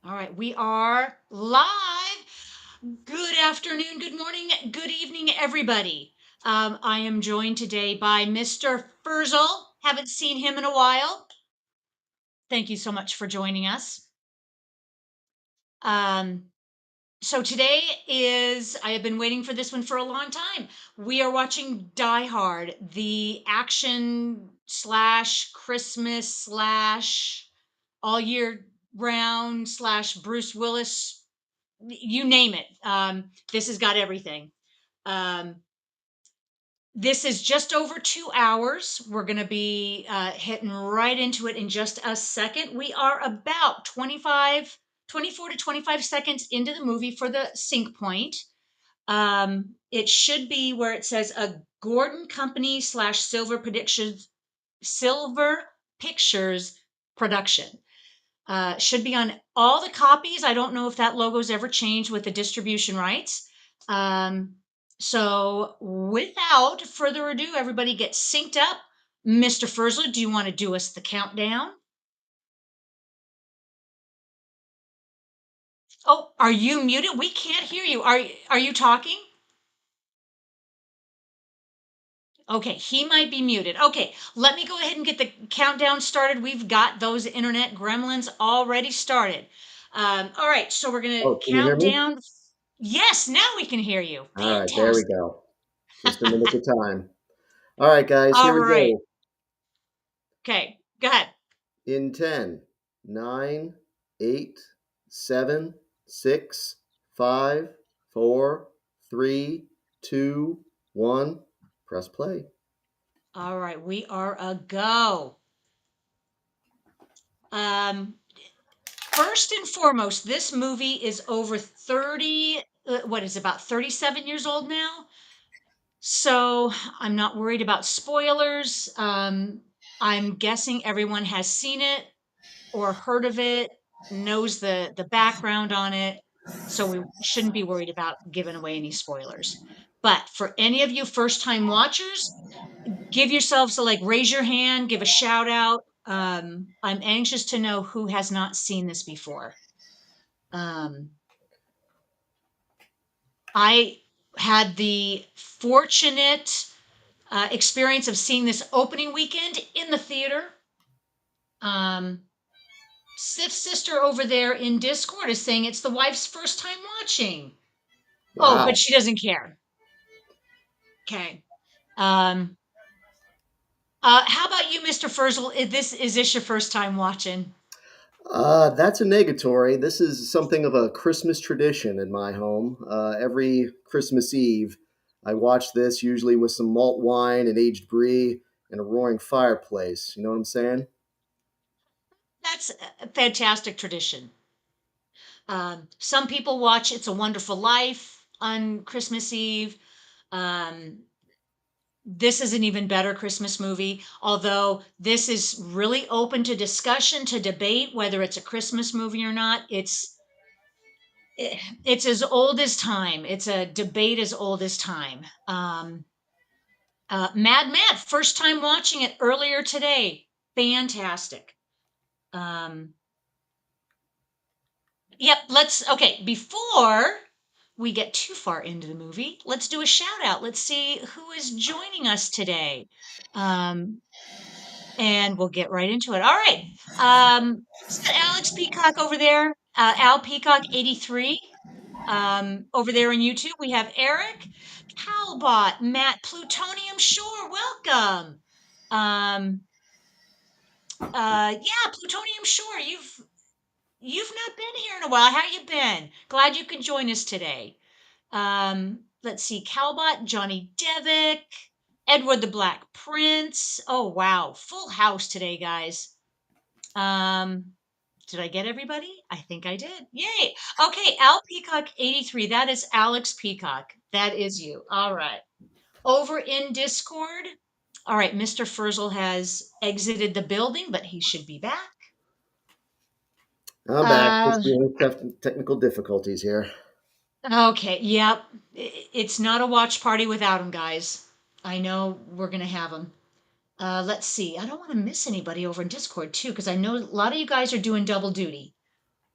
All right, we are live. Good afternoon, good morning, good evening, everybody. I am joined today by Mr. Furzel. Haven't seen him in a while. Thank you so much for joining us. Um, so today I have been waiting for this one for a long time. We are watching Die Hard, the action slash Christmas slash all year round slash Bruce Willis, you name it. This has got everything. Um, this is just over 2 hours. We're going to be hitting right into it in just a second. We are about 24 to 25 seconds into the movie for the sync point. It should be where it says a Gordon Company slash Silver Pictures production. Should be on all the copies. I don't know if that logo's ever changed with the distribution rights. So without further ado, everybody get synced up. Mr. Fursler, do you want to do us the countdown? Oh, are you muted? We can't hear you. Are you talking? Okay, he might be muted. Okay, let me go ahead and get the countdown started. We've got those internet gremlins already started. All right, so we're going to Oh, can you hear count me? down. Yes, now we can hear you. All right, there we Fantastic. go. Just a minute at a time. All right, guys, All here we right. go. Okay, go ahead. In 10, 9, 8, 7, 6, 5, 4, 3, 2, 1. Press play. All right, we are a go. Um, First and foremost, this movie is over 30, what is it, about 37 years old now? So I'm not worried about spoilers. I'm guessing everyone has seen it or heard of it, knows the background on it, so we shouldn't be worried about giving away any spoilers. But for any of you first time watchers, give yourselves a like raise your hand, give a shout out. I'm anxious to know who has not seen this before. Um, I had the fortunate experience of seeing this opening weekend in the theater. Um, Sif's sister over there in Discord is saying it's the wife's first time watching. Oh, but Wow. she doesn't care. Okay. Um, how about you, Mr. Furzel? Is this your first time watching? That's a negatory. This is something of a Christmas tradition in my home. Every Christmas Eve, I watch this usually with some malt wine and aged brie and a roaring fireplace. You know what I'm saying? That's a fantastic tradition. Some people watch It's a Wonderful Life on Christmas Eve. Um, this is an even better Christmas movie, although this is really open to discussion, to debate whether it's a Christmas movie or not. It's as old as time. It's a debate as old as time. Mad, first time watching it earlier today. Fantastic. Um, yep, okay, before we get too far into the movie, let's do a shout out. Let's see who is joining us today. Um, and we'll get right into it. All right. Is that Alex Peacock over there? Al Peacock 83. Over there on YouTube, we have Eric, Calbot, Matt Plutonium Shore. Welcome. Um, yeah, Plutonium Shore. You've not been here in a while. How you been? Glad you can join us today. Let's see, Calbot, Johnny Devick, Edward the Black Prince. Oh wow, full house today, guys. Um, did I get everybody? I think I did. Yay. Okay, Al Peacock 83. That is Alex Peacock. That is you. All right. Over in Discord. All right, Mr. Furzel has exited the building, but he should be back. I'm back. Uh, Just dealing with technical difficulties here. okay, yep. It's not a watch party without him, guys. I know we're going to have him. Let's see. I don't want to miss anybody over in Discord, too, because I know a lot of you guys are doing double duty.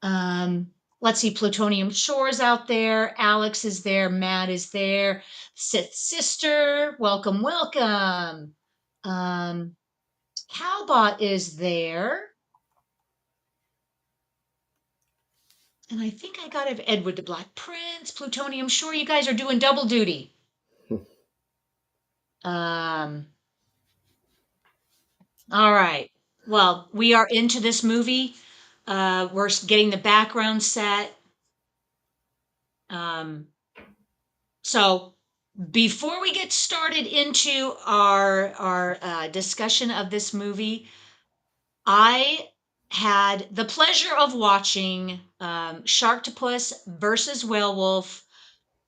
Um, let's see, Plutonium Shore's out there. Alex is there. Matt is there. Sith Sister, welcome, welcome. Um, Calbot is there. And I think I got it. Edward the Black Prince, Plutonium Shore. You guys are doing double duty. Um, all right. Well, we are into this movie. We're getting the background set. Um, so before we get started into our discussion of this movie, I had the pleasure of watching Sharktopus versus Werewolf.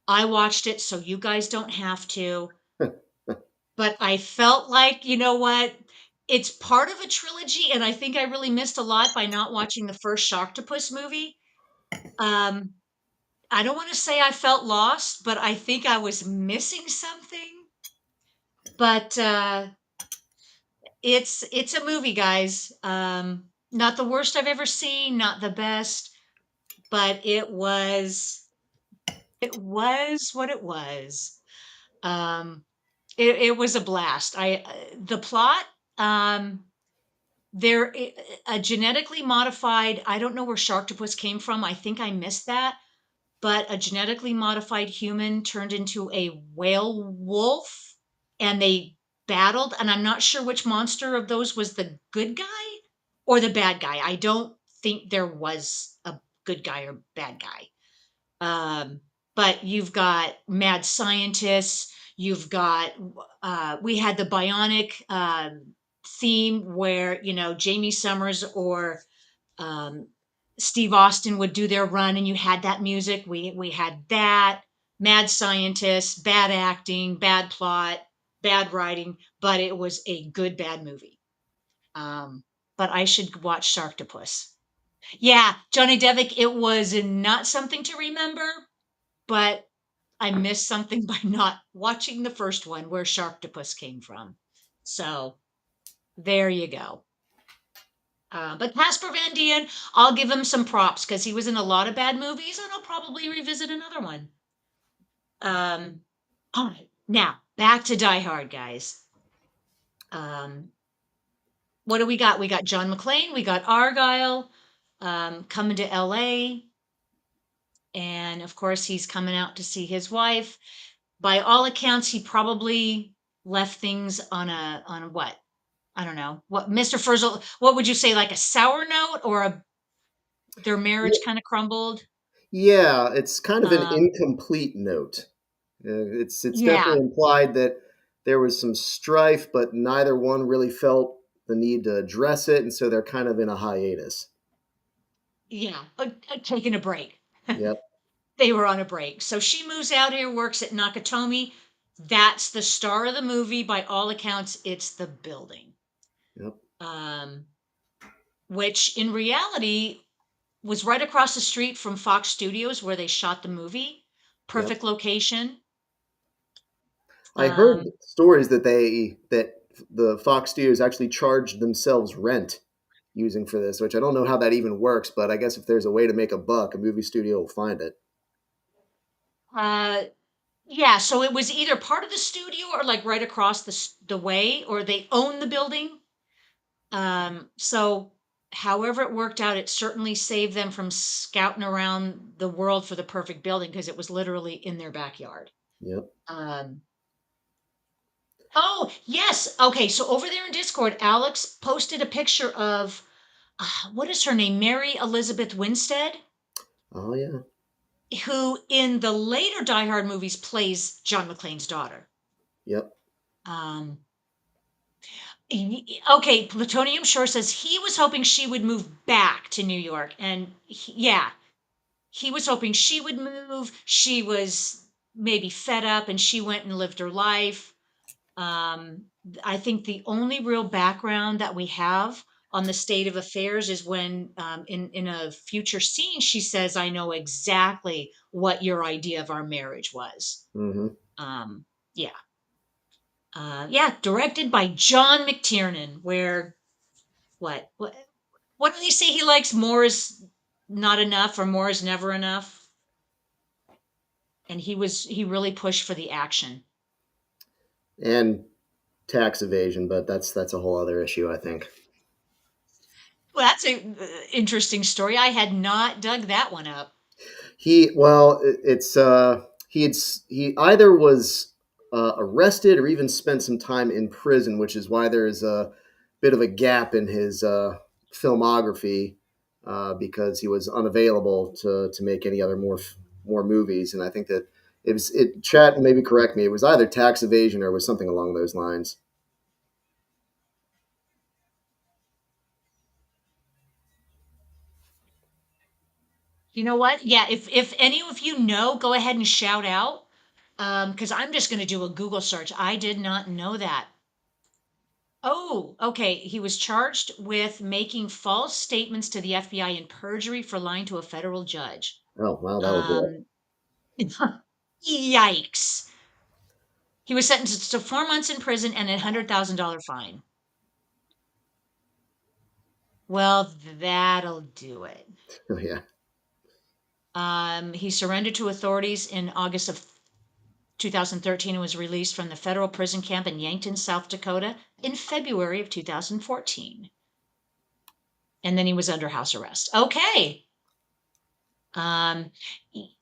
I watched it, so you guys don't have to. But I felt like, you know what? It's part of a trilogy, and I think I really missed a lot by not watching the first Sharktopus movie. Um, I don't want to say I felt lost, but I think I was missing something. But it's a movie, guys. Not the worst I've ever seen, not the best, but it was what it was. Um, it was a blast. The plot. Um, There, a genetically modified, I don't know where Sharktopus came from. I think I missed that, but a genetically modified human turned into a whale wolf and they battled. And I'm not sure which monster of those was the good guy or the bad guy. I don't think there was a good guy or bad guy. Um, but you've got mad scientists. You've got we had the bionic theme where Jamie Summers or um, Steve Austin would do their run, and you had that music. We had that mad scientists, bad acting, bad plot, bad writing, but it was a good bad movie. Um, but I should watch Sharktopus. Yeah, Johnny Devick. It was not something to remember, but I missed something by not watching the first one where Sharktopus came from. So there you go. But Casper Van Dien, I'll give him some props because he was in a lot of bad movies, and I'll probably revisit another one. All right, now back to Die Hard, guys. Um, what do we got? We got John McClane, we got Argyle coming to LA, and of course, he's coming out to see his wife. By all accounts, he probably left things on a what? I don't know. What Mr. Frizzle, what would you say, like a sour note or their marriage kind of crumbled? Yeah, it's kind of an Um, incomplete note. It's yeah, definitely implied that there was some strife, but neither one really felt the need to address it, and so they're kind of in a hiatus. yeah, taking a break. Yep, They were on a break. So she moves out here, works at Nakatomi. That's the star of the movie. By all accounts, it's the building. yep, Um, which in reality was right across the street from Fox Studios where they shot the movie. yep. Perfect location. I heard Um, stories that the Fox Studios actually charged themselves rent using for this, which I don't know how that even works, but I guess if there's a way to make a buck, a movie studio will find it. uh, yeah, so it was either part of the studio or like right across the way, or they own the building. So however it worked out, it certainly saved them from scouting around the world for the perfect building because it was literally in their backyard. Yep. Um, oh, yes. Okay, so over there in Discord, Alex posted a picture of what is her name? Mary Elizabeth Winstead, Oh yeah. who in the later Die Hard movies plays John McClane's daughter. Yep. Um, okay, Plutonium Shore says he was hoping she would move back to New York. And yeah, he was hoping she would move. She was maybe fed up and she went and lived her life. Um, I think the only real background that we have on the state of affairs is when in a future scene she says, "I know exactly what your idea of our marriage was." Mm-hmm. Um, yeah, yeah, directed by John McTiernan. Where what do they say he likes? Moore's. not enough or more is never enough. And he really pushed for the action. And tax evasion, but that's a whole other issue, I think. Well, that's a interesting story. I had not dug that one up. It's he either was arrested or even spent some time in prison, which is why there's a bit of a gap in his filmography because he was unavailable to make any other more movies. And I think that it was it. Chat, maybe correct me. It was either tax evasion or was something along those lines. You know what? Yeah, if any of you know, go ahead and shout out. Because I'm just going to do a Google search. I did not know that. Oh, okay. He was charged with making false statements to the FBI and perjury for lying to a federal judge. Oh wow, that was rough. Um, yikes. He was sentenced to 4 months in prison and a $100,000 fine. Well, that'll do it. Oh yeah, He surrendered to authorities in August of 2013 and was released from the federal prison camp in Yankton, South Dakota in February of 2014. And then he was under house arrest. Okay. Um,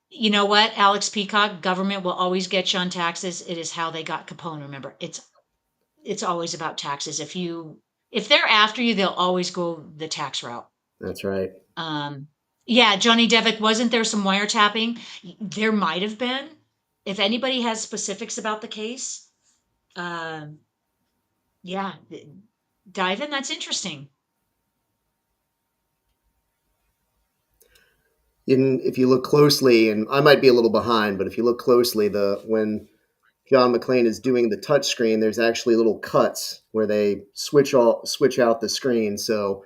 you know what, Alex Peacock, government will always get you on taxes. It is how they got Capone. Remember, it's always about taxes. If they're after you, they'll always go the tax route. that's right. Um, yeah, Johnny Devick, wasn't there some wiretapping? There might have been. If anybody has specifics about the case, um, yeah, dive in. That's interesting. If you look closely, and I might be a little behind, but if you look closely, the when John McClane is doing the touch screen, there's actually little cuts where they switch out the screen. So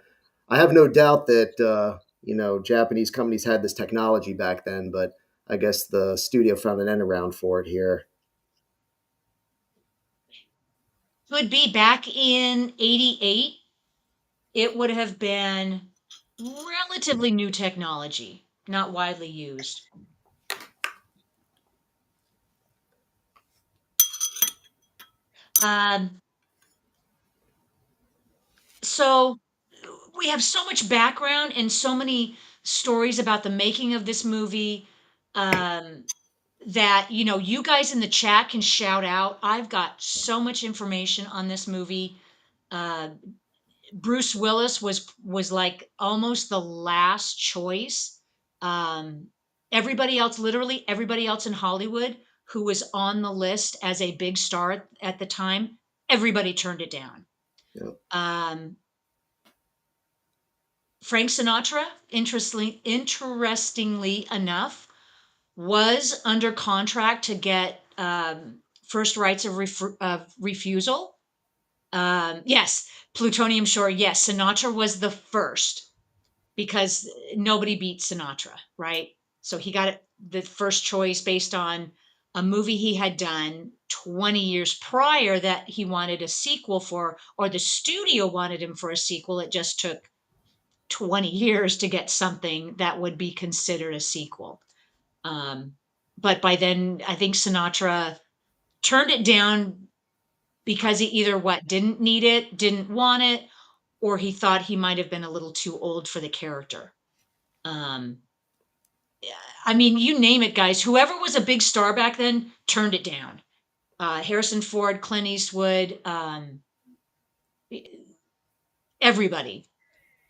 I have no doubt that Japanese companies had this technology back then, but I guess the studio found an end around for it here. Could be back in '88. It would have been relatively new technology, not widely used. Um, so we have so much background and so many stories about the making of this movie, um, that you guys in the chat can shout out. I've got so much information on this movie. Uh, Bruce Willis was like almost the last choice. Um, everybody else, literally everybody else in Hollywood who was on the list as a big star at the time, everybody turned it down. Yeah. Um, Frank Sinatra, interestingly enough, was under contract to get first rights of refusal. Yes, Plutonium Shore. Yes, Sinatra was the first because nobody beat Sinatra, right? So he got the first choice based on a movie he had done 20 years prior that he wanted a sequel for, or the studio wanted him for a sequel. It just took 20 years to get something that would be considered a sequel. Um, but by then, I think Sinatra turned it down because he either what didn't need it, didn't want it, or he thought he might have been a little too old for the character. Um, I mean, you name it, guys. Whoever was a big star back then turned it down. Harrison Ford, Clint Eastwood, everybody.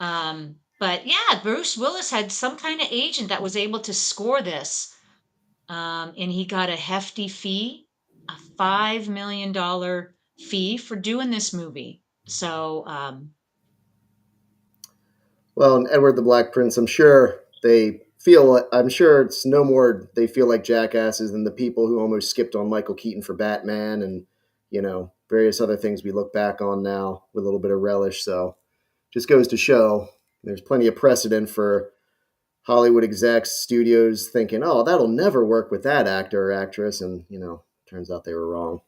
But yeah, Bruce Willis had some kind of agent that was able to score this. And he got a hefty fee, a $5 million fee for doing this movie. So, Well, and Edward the Black Prince, I'm sure they feel. I'm sure it's no more. They feel like jackasses than the people who almost skipped on Michael Keaton for Batman, and various other things we look back on now with a little bit of relish. So, just goes to show there's plenty of precedent for Hollywood execs, studios thinking, "Oh, that'll never work with that actor or actress," and turns out they were wrong.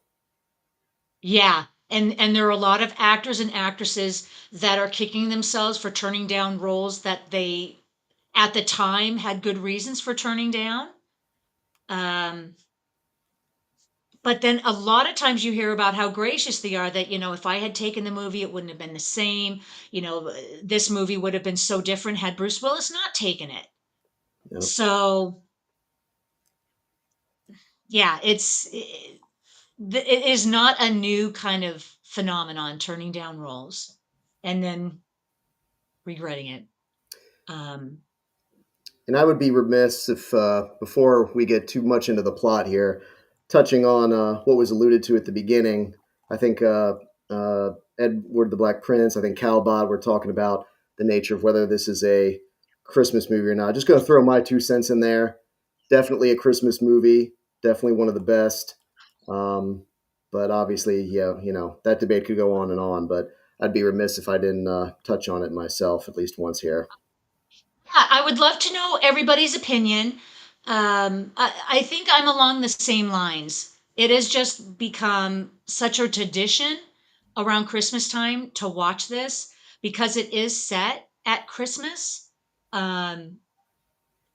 yeah. And there are a lot of actors and actresses that are kicking themselves for turning down roles that they at the time had good reasons for turning down. Um, but then a lot of times you hear about how gracious they are, that, if I had taken the movie, it wouldn't have been the same. This movie would have been so different had Bruce Willis not taken it. Yep. So, yeah, it is not a new kind of phenomenon, turning down roles and then regretting it. Um, And I would be remiss if, before we get too much into the plot here, touching on what was alluded to at the beginning. I think Edward the Black Prince, I think Calbot, we're talking about the nature of whether this is a Christmas movie or not. Just going to throw my 2 cents in there. Definitely a Christmas movie. Definitely one of the best. Um, but obviously, yeah, that debate could go on and on. But I'd be remiss if I didn't touch on it myself at least once here. Yeah, I would love to know everybody's opinion. I think I'm along the same lines. It has just become such a tradition around Christmas time to watch this because it is set at Christmas. Um,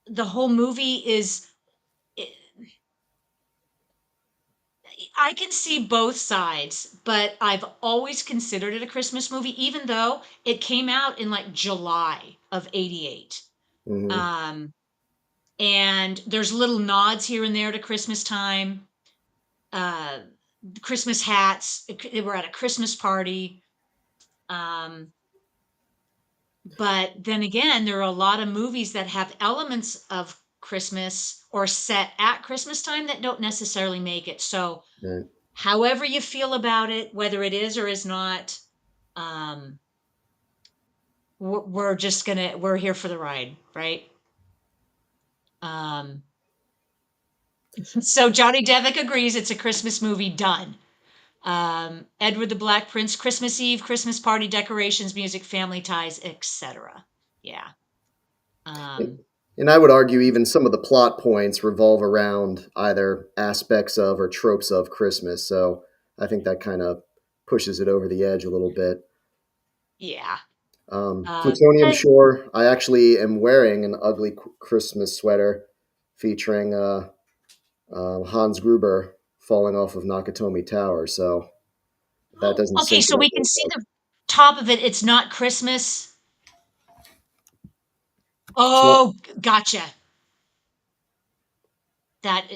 the whole movie is, I can see both sides, but I've always considered it a Christmas movie, even though it came out in like July of '88. Hmm. Um, and there's little nods here and there to Christmas time. Uh, Christmas hats. They were at a Christmas party. Um, but then again, there are a lot of movies that have elements of Christmas or set at Christmas time that don't necessarily make it. So, Right. however you feel about it, whether it is or is not, um, we're here for the ride, right? Um, so Johnny Devick agrees it's a Christmas movie. Done. Edward the Black Prince, Christmas Eve, Christmas party decorations, music, family ties, etc. Yeah. Um, And I would argue even some of the plot points revolve around either aspects of or tropes of Christmas. So I think that kind of pushes it over the edge a little bit. yeah. Plutonium But Shore, I actually am wearing an ugly Christmas sweater featuring Hans Gruber falling off of Nakatomi Tower. So that oh, doesn't okay, sink so in we over can the see book. the top of it. It's not Christmas. It's not, Oh, gotcha. That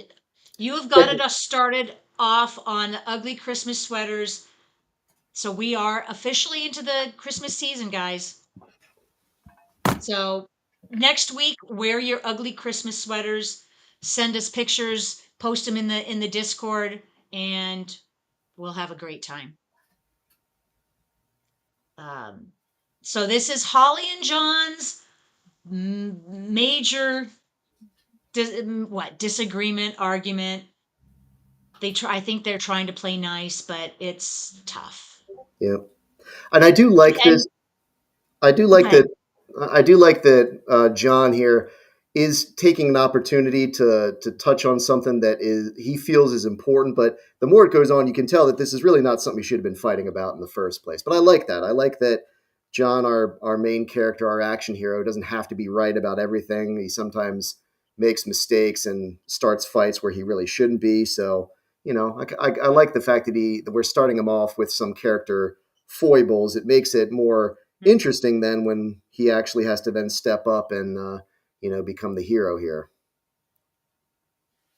you have got yeah, it us started off on ugly Christmas sweaters. So we are officially into the Christmas season, guys. So next week, wear your ugly Christmas sweaters. Send us pictures. Post them in the Discord, and we'll have a great time. Um, so this is Holly and John's major disagreement argument. I think they're trying to play nice, but it's tough. yeah. And I do like this. And I do like okay. that. I do like that John here is taking an opportunity to touch on something that is he feels is important. But the more it goes on, you can tell that this is really not something we should have been fighting about in the first place. But I like that. I like that John, our main character, our action hero, doesn't have to be right about everything. He sometimes makes mistakes and starts fights where he really shouldn't be. So I like the fact that we're starting him off with some character foibles. It makes it more interesting then when he actually has to then step up and become the hero here.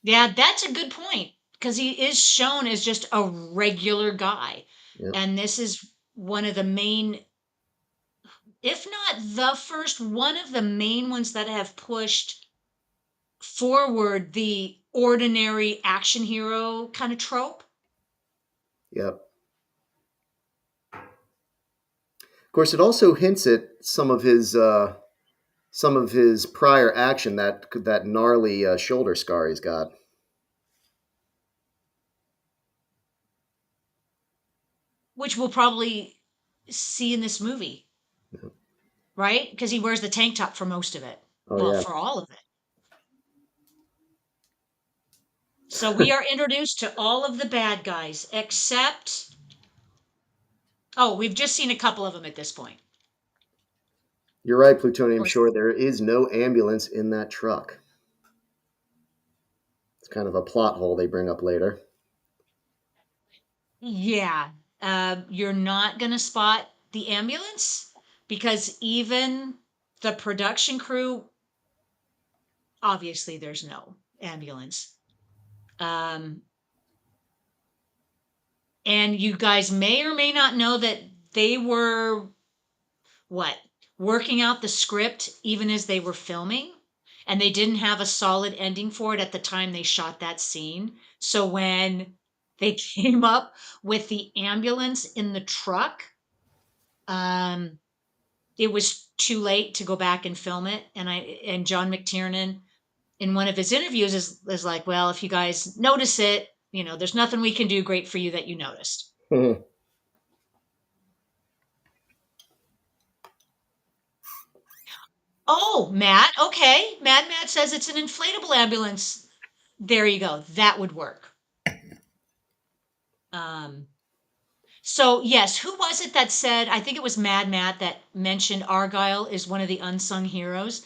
Yeah, that's a good point because he is shown as just a regular guy. Yep. And this is one of the main, if not the first, one of the main ones that have pushed forward the ordinary action hero kind of trope. Yep. Of course, it also hints at some of his prior action, that gnarly shoulder scar he's got. Which we'll probably see in this movie, Yep. right? Because he wears the tank top for most of it. Oh Well, yeah. for all of it. So we are introduced to all of the bad guys except, oh, we've just seen a couple of them at this point. You're right, Of Plutonium course. Shore. There is no ambulance in that truck. It's kind of a plot hole they bring up later. Yeah. You're not going to spot the ambulance because even the production crew, obviously, there's no ambulance. Um, and you guys may or may not know that they were what? Working out the script even as they were filming. And they didn't have a solid ending for it at the time they shot that scene. So when they came up with the ambulance in the truck, um, it was too late to go back and film it. And John McTiernan in one of his interviews is like, well, if you guys notice it, there's nothing we can do. Great for you that you noticed. Oh, Matt. Okay. Matt says it's an inflatable ambulance. There you go. That would work. Um, so yes, who was it that said, I think it was Mad Matt that mentioned Argyle is one of the unsung heroes.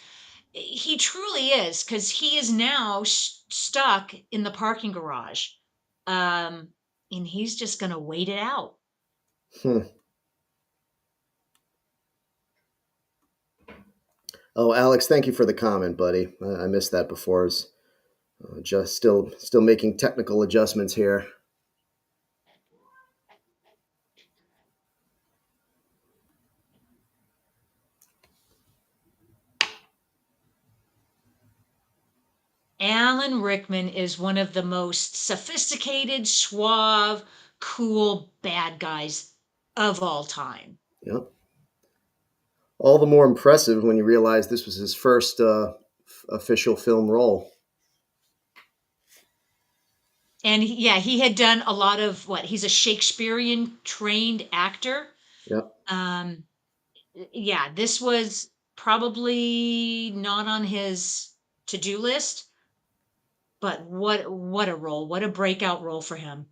He truly is, because he is now stuck in the parking garage. Um, and he's just going to wait it out. Oh, Alex, thank you for the comment, buddy. I missed that before. I was just still making technical adjustments here. Alan Rickman is one of the most sophisticated, suave, cool bad guys of all time. Yep. All the more impressive when you realize this was his first official film role. And yeah, he had done a lot of what? He's a Shakespearean trained actor. Yep. Um, yeah, this was probably not on his to-do list, but what a role, what a breakout role for him.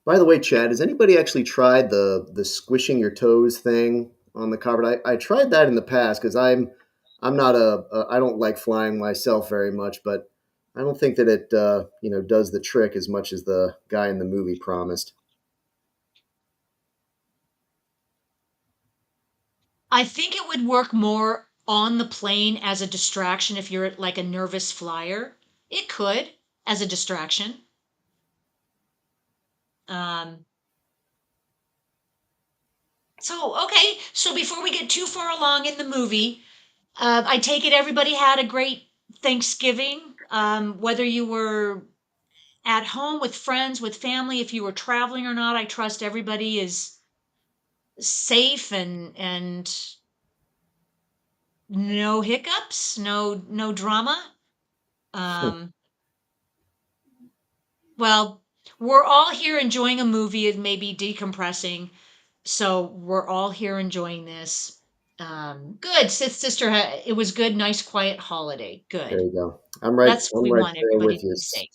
By the way, Chad, has anybody actually tried the squishing your toes thing on the carpet? I tried that in the past because I'm not I don't like flying myself very much, but I don't think that it does the trick as much as the guy in the movie promised. I think it would work more on the plane as a distraction if you're like a nervous flyer. It could as a distraction. Um, so before we get too far along in the movie, I take it everybody had a great Thanksgiving. Whether you were at home with friends, with family, if you were traveling or not, I trust everybody is safe and no hiccups, no drama. Um, well, we're all here enjoying a movie and maybe decompressing, so we're all here enjoying this. Good, sister. It was good, nice, quiet holiday. There Good. you go. That's what I'm we right want there everybody with to you. be safe.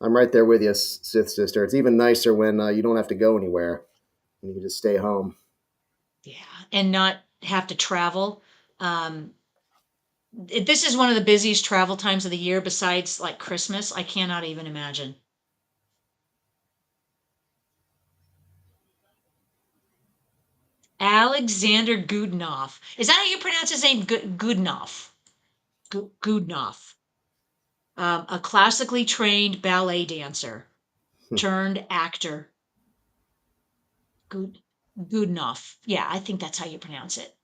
I'm right there with you, Sith sister. It's even nicer when you don't have to go anywhere. You can just stay home. Yeah, and not have to travel. Um, this is one of the busiest travel times of the year besides like Christmas. I cannot even imagine. Alexander Goodenough. Is that how you pronounce his name? Goodenough. Goodenough. A classically trained ballet dancer turned actor. Good Goodenough. Yeah, I think that's how you pronounce it.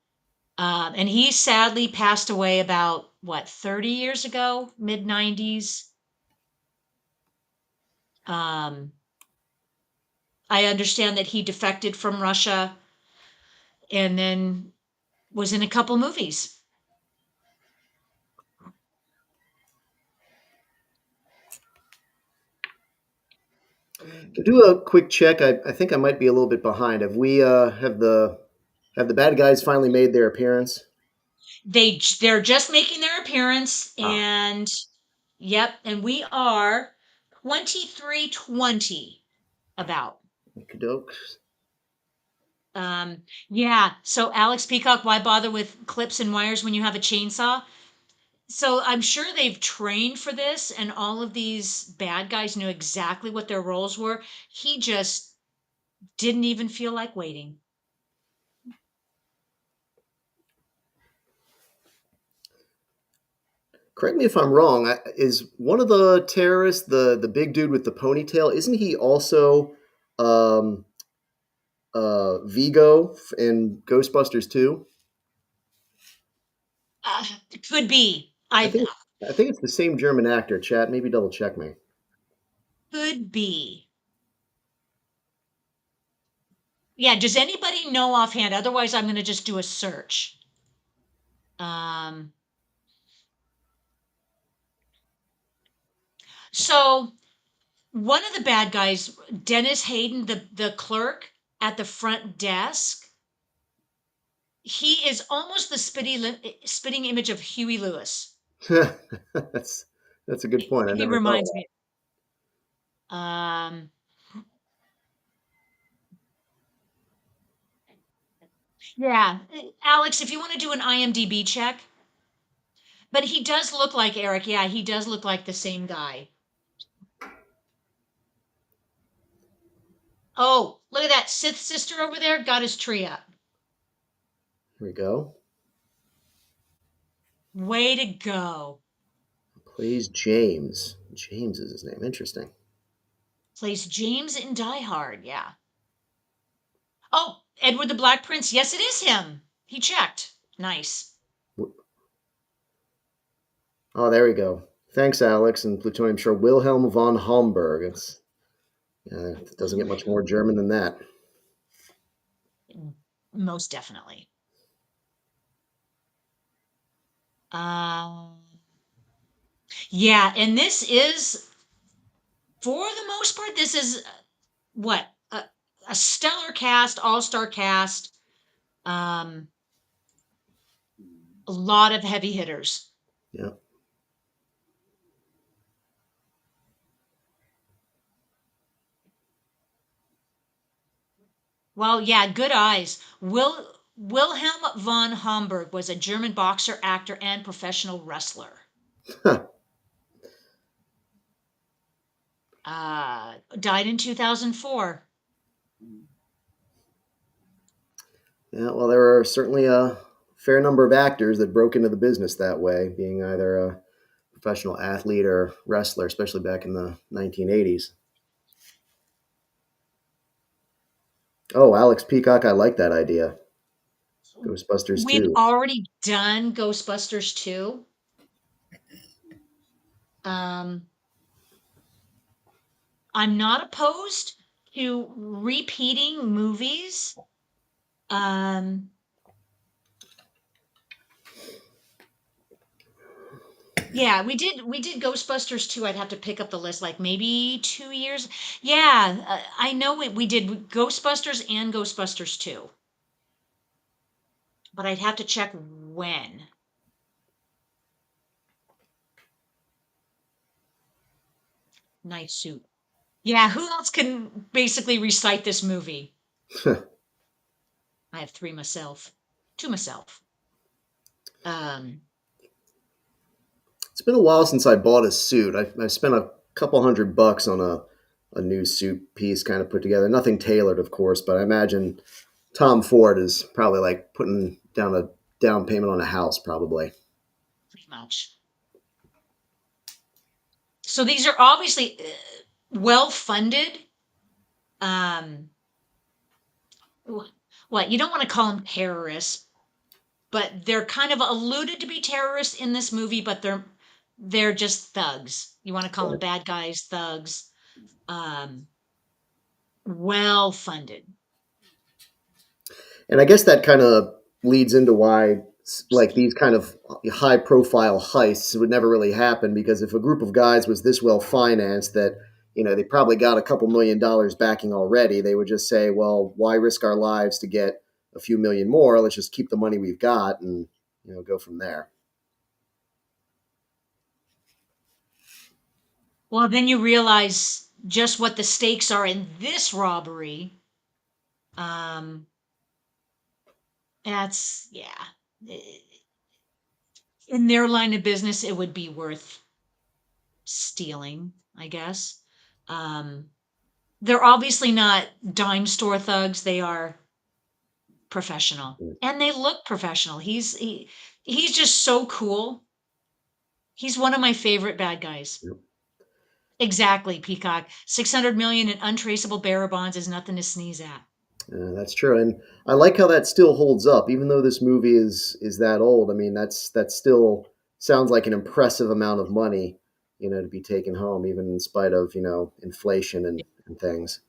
And he sadly passed away about what 30 years ago, mid 90s. Um, I understand that he defected from Russia and then was in a couple movies. To do a quick check, I think I might be a little bit behind. Have we have the bad guys finally made their appearance? They're just making their appearance, Ah, and yep, and we are 2320 about. doke. Yeah. So Alex Peacock, why bother with clips and wires when you have a chainsaw? So I'm sure they've trained for this, and all of these bad guys knew exactly what their roles were. He just didn't even feel like waiting. Correct me if I'm wrong. Is one of the terrorists the big dude with the ponytail? Isn't he also um, Vigo in Ghostbusters 2? Uh, could be. I I think I think it's the same German actor. Chat, maybe double check me. could be. Yeah. Does anybody know offhand? Otherwise, I'm going to just do a search. Um, so one of the bad guys, Dennis Hayden, the clerk at the front desk, he is almost the spitting image of Huey Lewis. that's that's a good point. I He never thought of reminds me. Um, yeah, Alex, if you want to do an IMDb check, but he does look like Eric. Yeah, he does look like the same guy. Oh, look at that Sith sister over there. Got his tree up. Here we go. Way to go. Plays James. James is his name. Interesting. Plays James in Die Hard. Yeah. Oh, Edward the Black Prince. Yes, it is him. He checked. Nice. Oh, there we go. Thanks, Alex and Plutonium. Sure, Wilhelm von Homburg. It doesn't get much more German than that. Most definitely. Um, yeah, and this is, for the most part, this is what a stellar cast, all-star cast. Um, a lot of heavy hitters. Yeah. Well, yeah, good eyes. Wilhelm von Homburg was a German boxer, actor, and professional wrestler. Died in 2004. Yeah, well, there are certainly a fair number of actors that broke into the business that way, being either a professional athlete or wrestler, especially back in the 1980s. Oh, Alex Peacock, I like that idea. Ghostbusters We've 2. already done Ghostbusters 2. Um, I'm not opposed to repeating movies. Um, yeah, we did Ghostbusters 2. I'd have to pick up the list like maybe 2 years. Yeah, I know we did Ghostbusters and Ghostbusters 2, but I'd have to check when. Nice suit. Yeah, who else can basically recite this movie? I have three myself. Two myself. Um, It's been a while since I bought a suit. I spent a couple $100 on a new suit piece kind of put together. Nothing tailored, of course, but I imagine Tom Ford is probably like putting down a down payment on a house, probably. pretty much. So these are obviously well funded. Um, what you don't want to call them terrorists, but they're kind of alluded to be terrorists in this movie, but they're just thugs. You want to call them bad guys, thugs. Um, well funded. And I guess that kind of leads into why like these kind of high profile heists would never really happen, because if a group of guys was this well financed that they probably got a couple $1 million backing already, they would just say, well, why risk our lives to get a few million more? Let's just keep the money we've got and go from there. Well, then you realize just what the stakes are in this robbery. Um, That's yeah. In their line of business, it would be worth stealing, I guess. Um, they're obviously not dime store thugs. They are professional, Mm, and they look professional. He's just so cool. He's one of my favorite bad guys. yep. Exactly, Peacock. 600 million in untraceable bearer bonds is nothing to sneeze at. That's true, and I like how that still holds up, even though this movie is that old. I mean, that still sounds like an impressive amount of money, to be taken home, even in spite of inflation and things.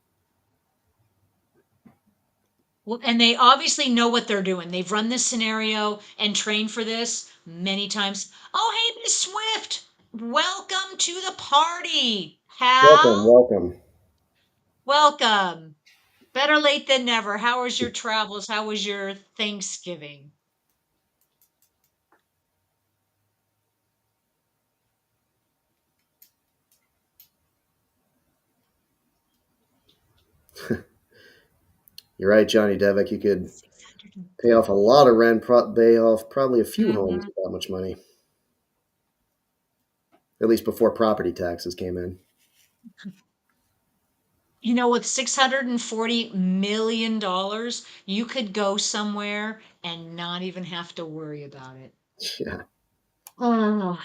Well, and they obviously know what they're doing. They've run this scenario and trained for this many times. Oh, hey, Miss Swift. Welcome to the party. Welcome, Hal, welcome. welcome. Better late than never. How was your travels? How was your Thanksgiving? You're right, Johnny Devick. You could pay off a 640. lot of rent, pay off probably a few homes Mm-hmm. with that much money, at least before property taxes came in. With $640 million, you could go somewhere and not even have to worry about it. Yeah. Oh.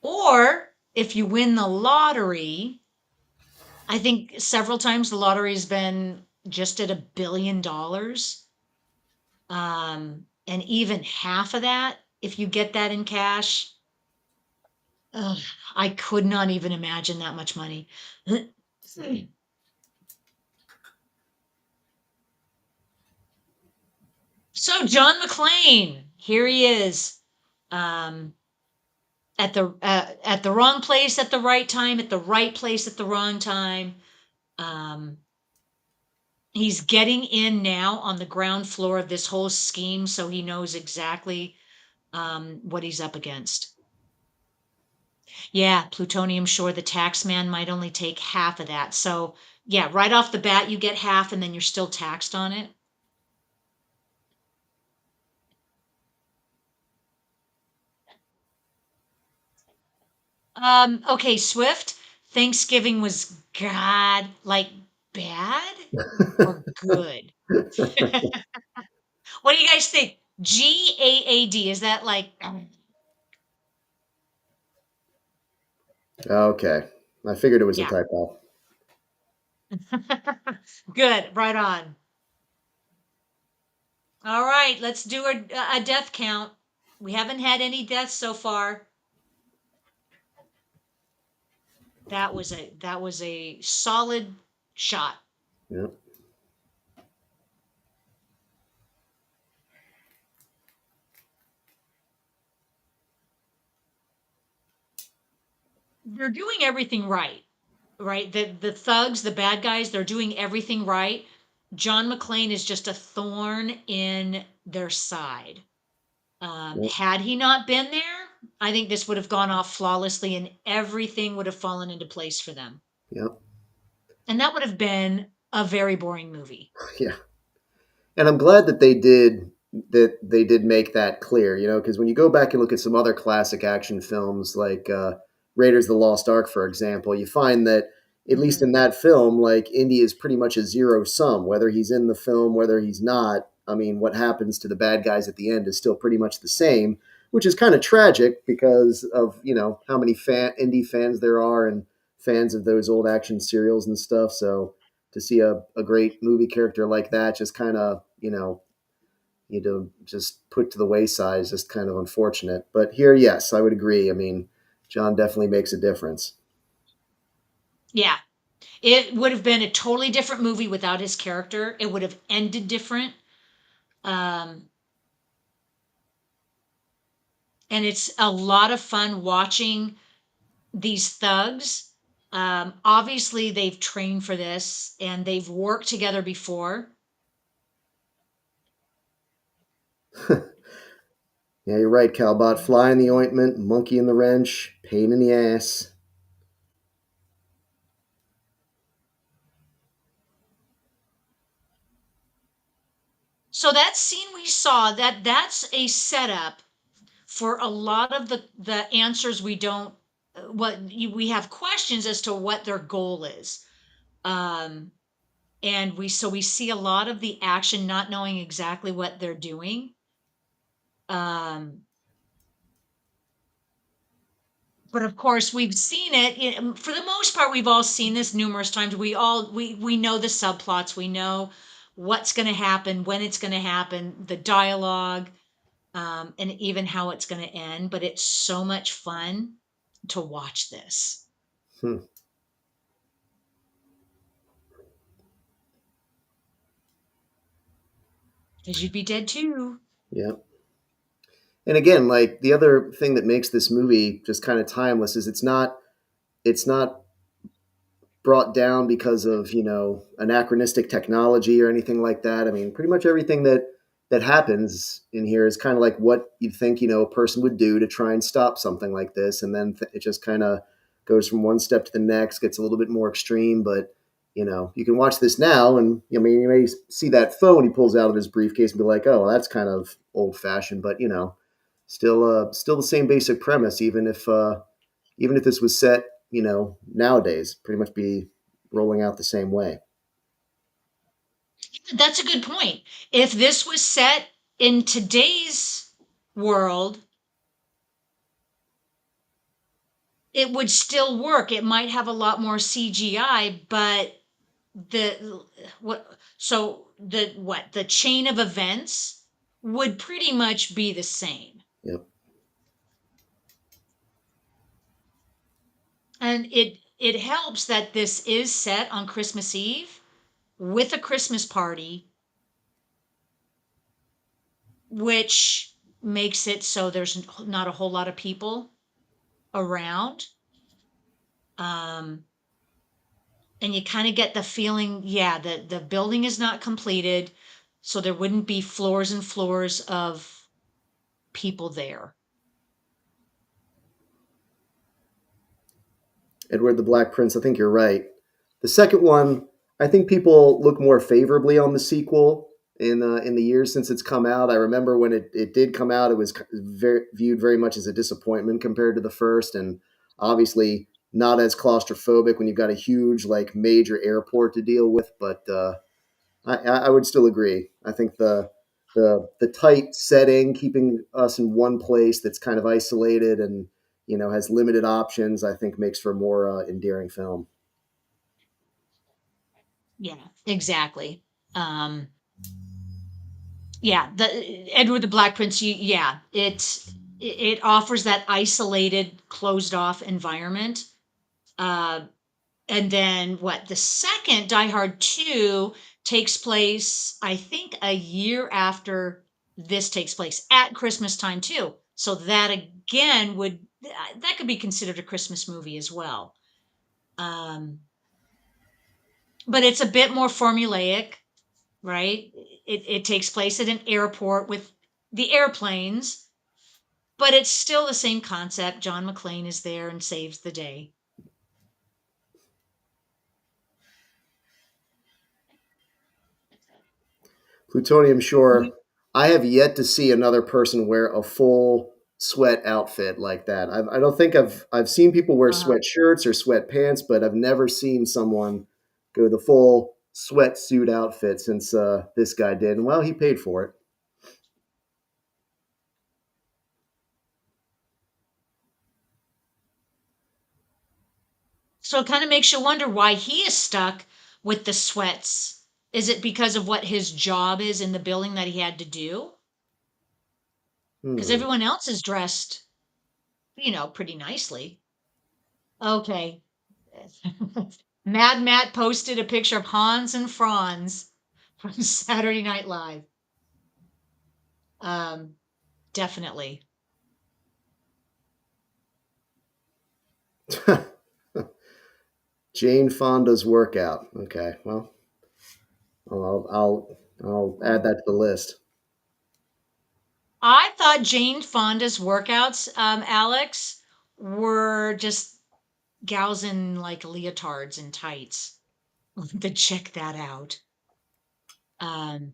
Or if you win the lottery, I think several times the lottery has been just at $1 billion. And even half of that, if you get that in cash, ugh, I could not even imagine that much money. So John McClane, here he is, um, at the wrong place at the right time, at the right place at the wrong time. Um, he's getting in now on the ground floor of this whole scheme, so he knows exactly what he's up against. Yeah, plutonium, sure, the tax man might only take half of that. So, yeah, right off the bat, you get half and then you're still taxed on it. Okay, Swift, Thanksgiving was God, like bad or good? What do you guys think? GAAP, is that like, Okay. I figured it was a yeah. typo. Good, right on. All right, let's do a death count. We haven't had any deaths so far. That was a solid shot. Yep. They're doing everything right, right? The thugs, the bad guys, they're doing everything right. John McClane is just a thorn in their side. Yep. Had he not been there, I think this would have gone off flawlessly and everything would have fallen into place for them. Yep. And that would have been a very boring movie. Yeah. And I'm glad that they did make that clear, because when you go back and look at some other classic action films like Raiders of the Lost Ark, for example, you find that at least Mhm. in that film, like Indy is pretty much a zero sum, whether he's in the film, whether he's not. I mean, what happens to the bad guys at the end is still pretty much the same, which is kind of tragic because of how many indie fans there are and fans of those old action serials and stuff. So to see a great movie character like that just kind of just put to the wayside is just kind of unfortunate. But here, yes, I would agree. I mean, John definitely makes a difference. Yeah. It would have been a totally different movie without his character. It would have ended different. Um, and it's a lot of fun watching these thugs. Obviously, they've trained for this and they've worked together before. Yeah, you're right, Calbot. Fly in the ointment, monkey in the wrench, pain in the ass. So that scene we saw, that's a setup for a lot of the answers we don't we have questions as to what their goal is. Um and we see a lot of the action not knowing exactly what they're doing. Um but of course we've seen it for the most part. We've all seen this numerous times. We know the subplots, we know what's going to happen, when it's going to happen, the dialogue, and even how it's going to end. But it's so much fun to watch this Hmm. because you'd be dead too. Yeah. And again, like the other thing that makes this movie just kind of timeless is it's not brought down because of anachronistic technology or anything like that. I mean, pretty much everything that happens in here is kind of like what you'd think a person would do to try and stop something like this, and then it just kind of goes from one step to the next, gets a little bit more extreme. But you can watch this now, and I mean, you may see that phone he pulls out of his briefcase and be like, "Oh, well, that's kind of old fashioned," but still the same basic premise, even if this was set, nowadays, pretty much be rolling out the same way. That's a good point. If this was set in today's world, it would still work. It might have a lot more CGI, but the the chain of events would pretty much be the same. Yep. And it helps that this is set on Christmas Eve with a Christmas party, which makes it so there's not a whole lot of people around. Um, and you kind of get the feeling, yeah, that the building is not completed, so there wouldn't be floors and floors of people there. Edward the Black Prince, I think you're right. The second one, I think people look more favorably on the sequel in the years since it's come out. I remember when it did come out, it was viewed very much as a disappointment compared to the first, and obviously not as claustrophobic when you've got a huge like major airport to deal with. But I would still agree. I think the tight setting, keeping us in one place that's kind of isolated and has limited options, I think makes for a more endearing film. Yeah, exactly. Um, yeah, the Edward the Black Prince, yeah, it offers that isolated, closed off environment. Uh, and then what, the second Die Hard 2 takes place, I think, a year after this takes place at Christmas time too. So that again would that could be considered a Christmas movie as well. Um, but it's a bit more formulaic, right? It takes place at an airport with the airplanes, but it's still the same concept. John McClane is there and saves the day. Plutonium Shore, I have yet to see another person wear a full sweat outfit like that. I don't think I've seen people wear Uh, sweatshirts or sweatpants, but I've never seen someone go the full sweatsuit outfit since this guy did. And well, he paid for it. so it kind of makes you wonder why he is stuck with the sweats. Is it because of what his job is in the building that he had to do? Because Hmm. everyone else is dressed, pretty nicely. Okay. Mad Matt posted a picture of Hans and Franz from Saturday Night Live. Um, definitely. Jane Fonda's workout. Okay, well, I'll add that to the list. I thought Jane Fonda's workouts, Alex, were just gals in like leotards and tights. To check that out. Um,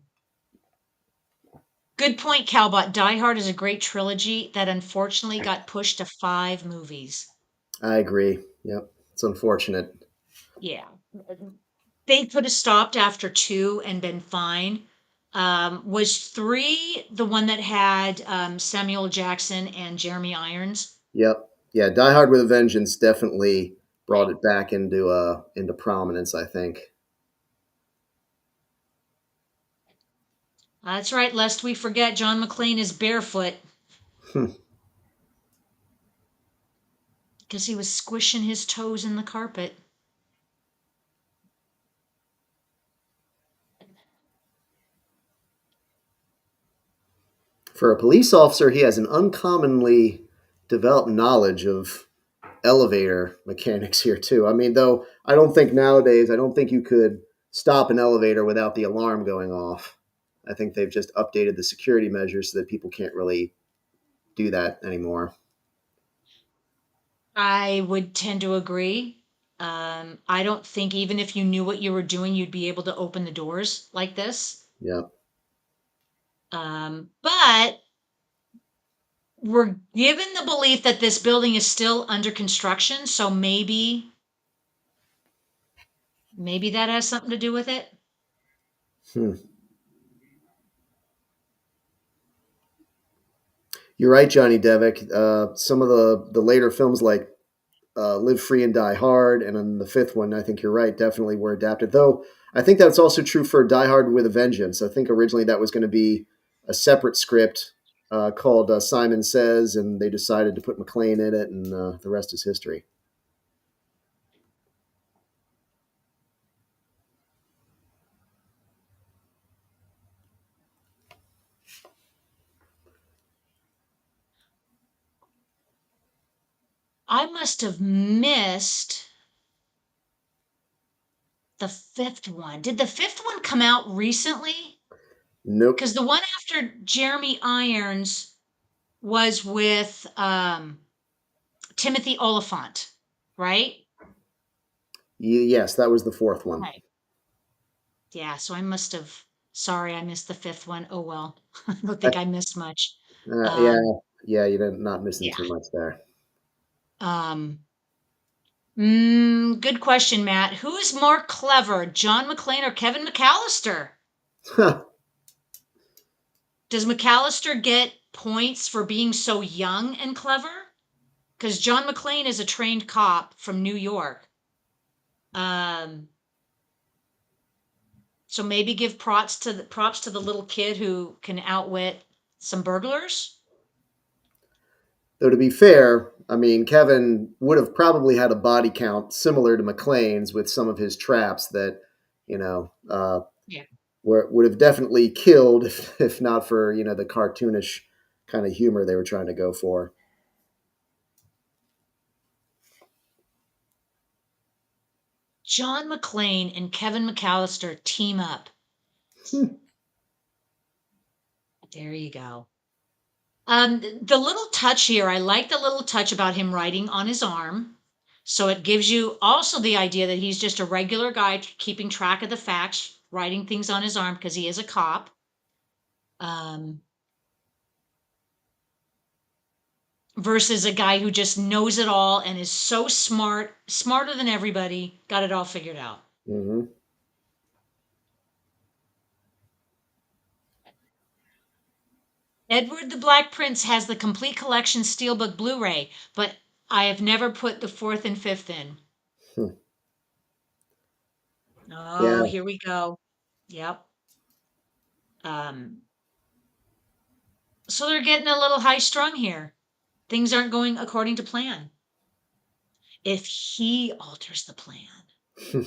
Good point, Calbot. Die Hard is a great trilogy that unfortunately got pushed to 5 movies. I agree. Yep. It's unfortunate. Yeah. They could have stopped after 2 and been fine. Was 3 the one that had Samuel Jackson and Jeremy Irons? Yep. Yeah, Die Hard with a Vengeance definitely brought Right. it back into prominence, I think. That's right, lest we forget John McClane is barefoot because he was squishing his toes in the carpet. For a police officer, he has an uncommonly developed knowledge of elevator mechanics here too. I mean, though I don't think nowadays, I don't think you could stop an elevator without the alarm going off. I think they've just updated the security measures so that people can't really do that anymore. I would tend to agree. I don't think even if you knew what you were doing, you'd be able to open the doors like this. Yeah. But we're given the belief that this building is still under construction, so maybe that has something to do with it. Hmm. You're right, Johnny Devick. Some of the later films like Live Free and Die Hard, and then the fifth one, I think you're right, definitely were adapted. Though I think that's also true for Die Hard with a Vengeance. I think originally that was going to be a separate script called Simon Says, and they decided to put McClane in it, and the rest is history. I must have missed the fifth one. Did the fifth one come out recently? Nope. Because the one after Jeremy Irons was with Timothy Oliphant, right? Yes, that was the fourth one. Right. Yeah, so I must have. Sorry, I missed the fifth one. Oh well, I don't think I missed much. Yeah, Um, yeah, you're not missing yeah. too much there. Um, good question, Matt. Who is more clever, John McClane or Kevin McAllister? Does McAllister get points for being so young and clever? Because John McClane is a trained cop from New York. Um, so maybe give props to the little kid who can outwit some burglars. Though to be fair, I mean, Kevin would have probably had a body count similar to McClane's with some of his traps that, you know, Yeah. would have definitely killed if not for, the cartoonish kind of humor they were trying to go for. John McClane and Kevin McAllister team up. There you go. The little touch here, I like the little touch about him writing on his arm. So it gives you also the idea that he's just a regular guy keeping track of the facts, writing things on his arm because he is a cop. Um, versus a guy who just knows it all and is so smart, smarter than everybody, got it all figured out. Hmm. Edward the Black Prince has the complete collection Steelbook Blu-ray, but I have never put the fourth and fifth in. Yeah, Oh, here we go. Yep. Um, so they're getting a little high strung here. Things aren't going according to plan. If he alters the plan.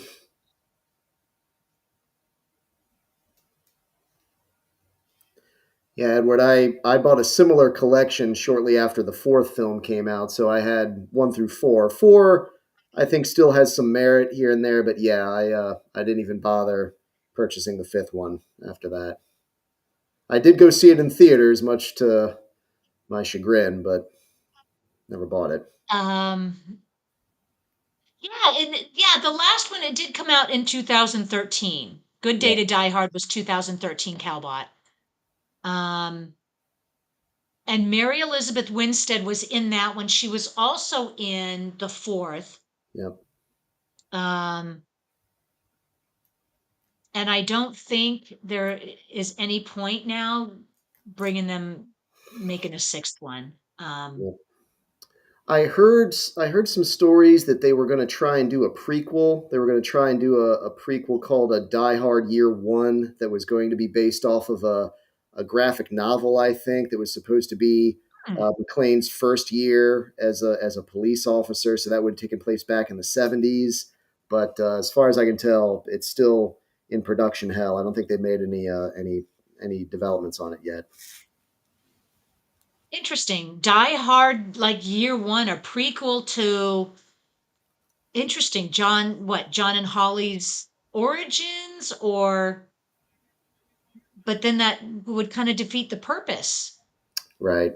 yeah, Edward. I bought a similar collection shortly after the fourth film came out, so I had one through four. Four, I think, still has some merit here and there, but yeah, I didn't even bother purchasing the fifth one after that. I did go see it in theaters, much to my chagrin, but never bought it. Um, yeah, and yeah, the last one it did come out in 2013. Good Yeah. Day to Die Hard was 2013, Calbot. Um, and Mary Elizabeth Winstead was in that one. She was also in the fourth. Yep. Um, and I don't think there is any point now bringing them making a sixth one. Yep. I heard some stories that they were going to try and do a prequel. They were going to try and do a prequel called a Die Hard Year One that was going to be based off of a graphic novel. I think that was supposed to be Hmm, McClane's first year as a police officer. So that would have taken place back in the '70s. But as far as I can tell, it's still in production hell. I don't think they've made any developments on it yet. interesting. Die Hard, like year one, a prequel to interesting. John and Holly's origins, or but then that would kind of defeat the purpose. Right.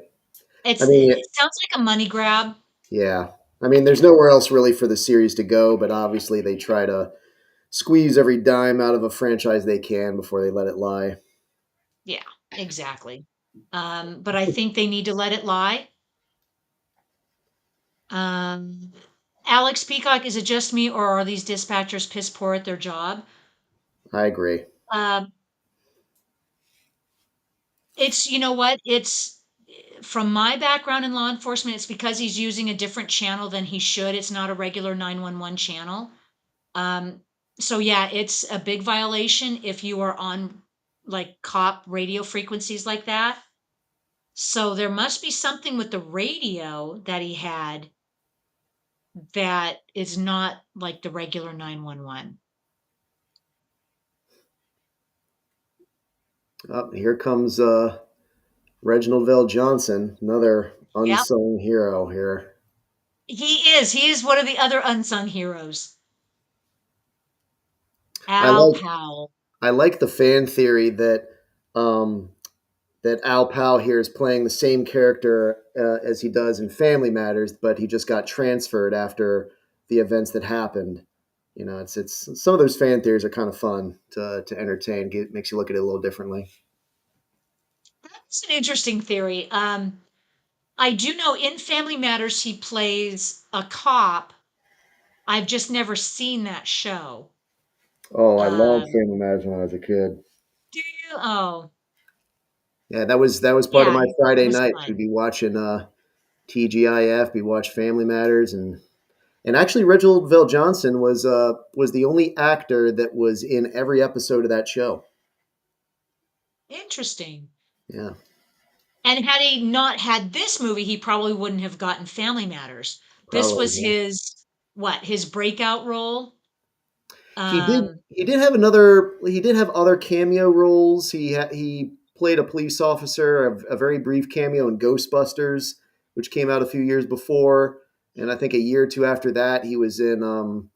I mean, It sounds like a money grab. yeah. I mean, there's nowhere else really for the series to go, but obviously they try to squeeze every dime out of a franchise they can before they let it lie. Yeah, exactly. But I think they need to let it lie. Um, Alex Peacock, is it just me, or are these dispatchers piss poor at their job? I agree. Um, it's, you know what? It's from my background in law enforcement, it's because he's using a different channel than he should. It's not a regular 911 channel. Um, so yeah, it's a big violation if you are on like cop radio frequencies like that. So there must be something with the radio that he had that is not like the regular 911. Oh, here comes Reginald Vell Johnson, another Yep. unsung hero here. He is. He is one of the other unsung heroes. I Al like Powell. I like the fan theory um, that Al Powell here is playing the same character as he does in Family Matters, but he just got transferred after the events that happened. You know, it's some of those fan theories are kind of fun to entertain. Makes you look at it a little differently. That's an interesting theory. I do know in Family Matters he plays a cop. I've just never seen that show. Oh, I loved Um, Family Matters when I was a kid. do you? Oh, Yeah, that was part of yeah, my it Friday was nights. We'd fun. be watching TGIF, we watch Family Matters, and actually Reginald Vell Johnson was the only actor that was in every episode of that show. Interesting. Yeah, And had he not had this movie, he probably wouldn't have gotten Family Matters. This probably. was Yeah. his breakout role. He did Um, he did have other cameo roles. He played a police officer, a very brief cameo in Ghostbusters, which came out a few years before, and I think a year or two after that he was in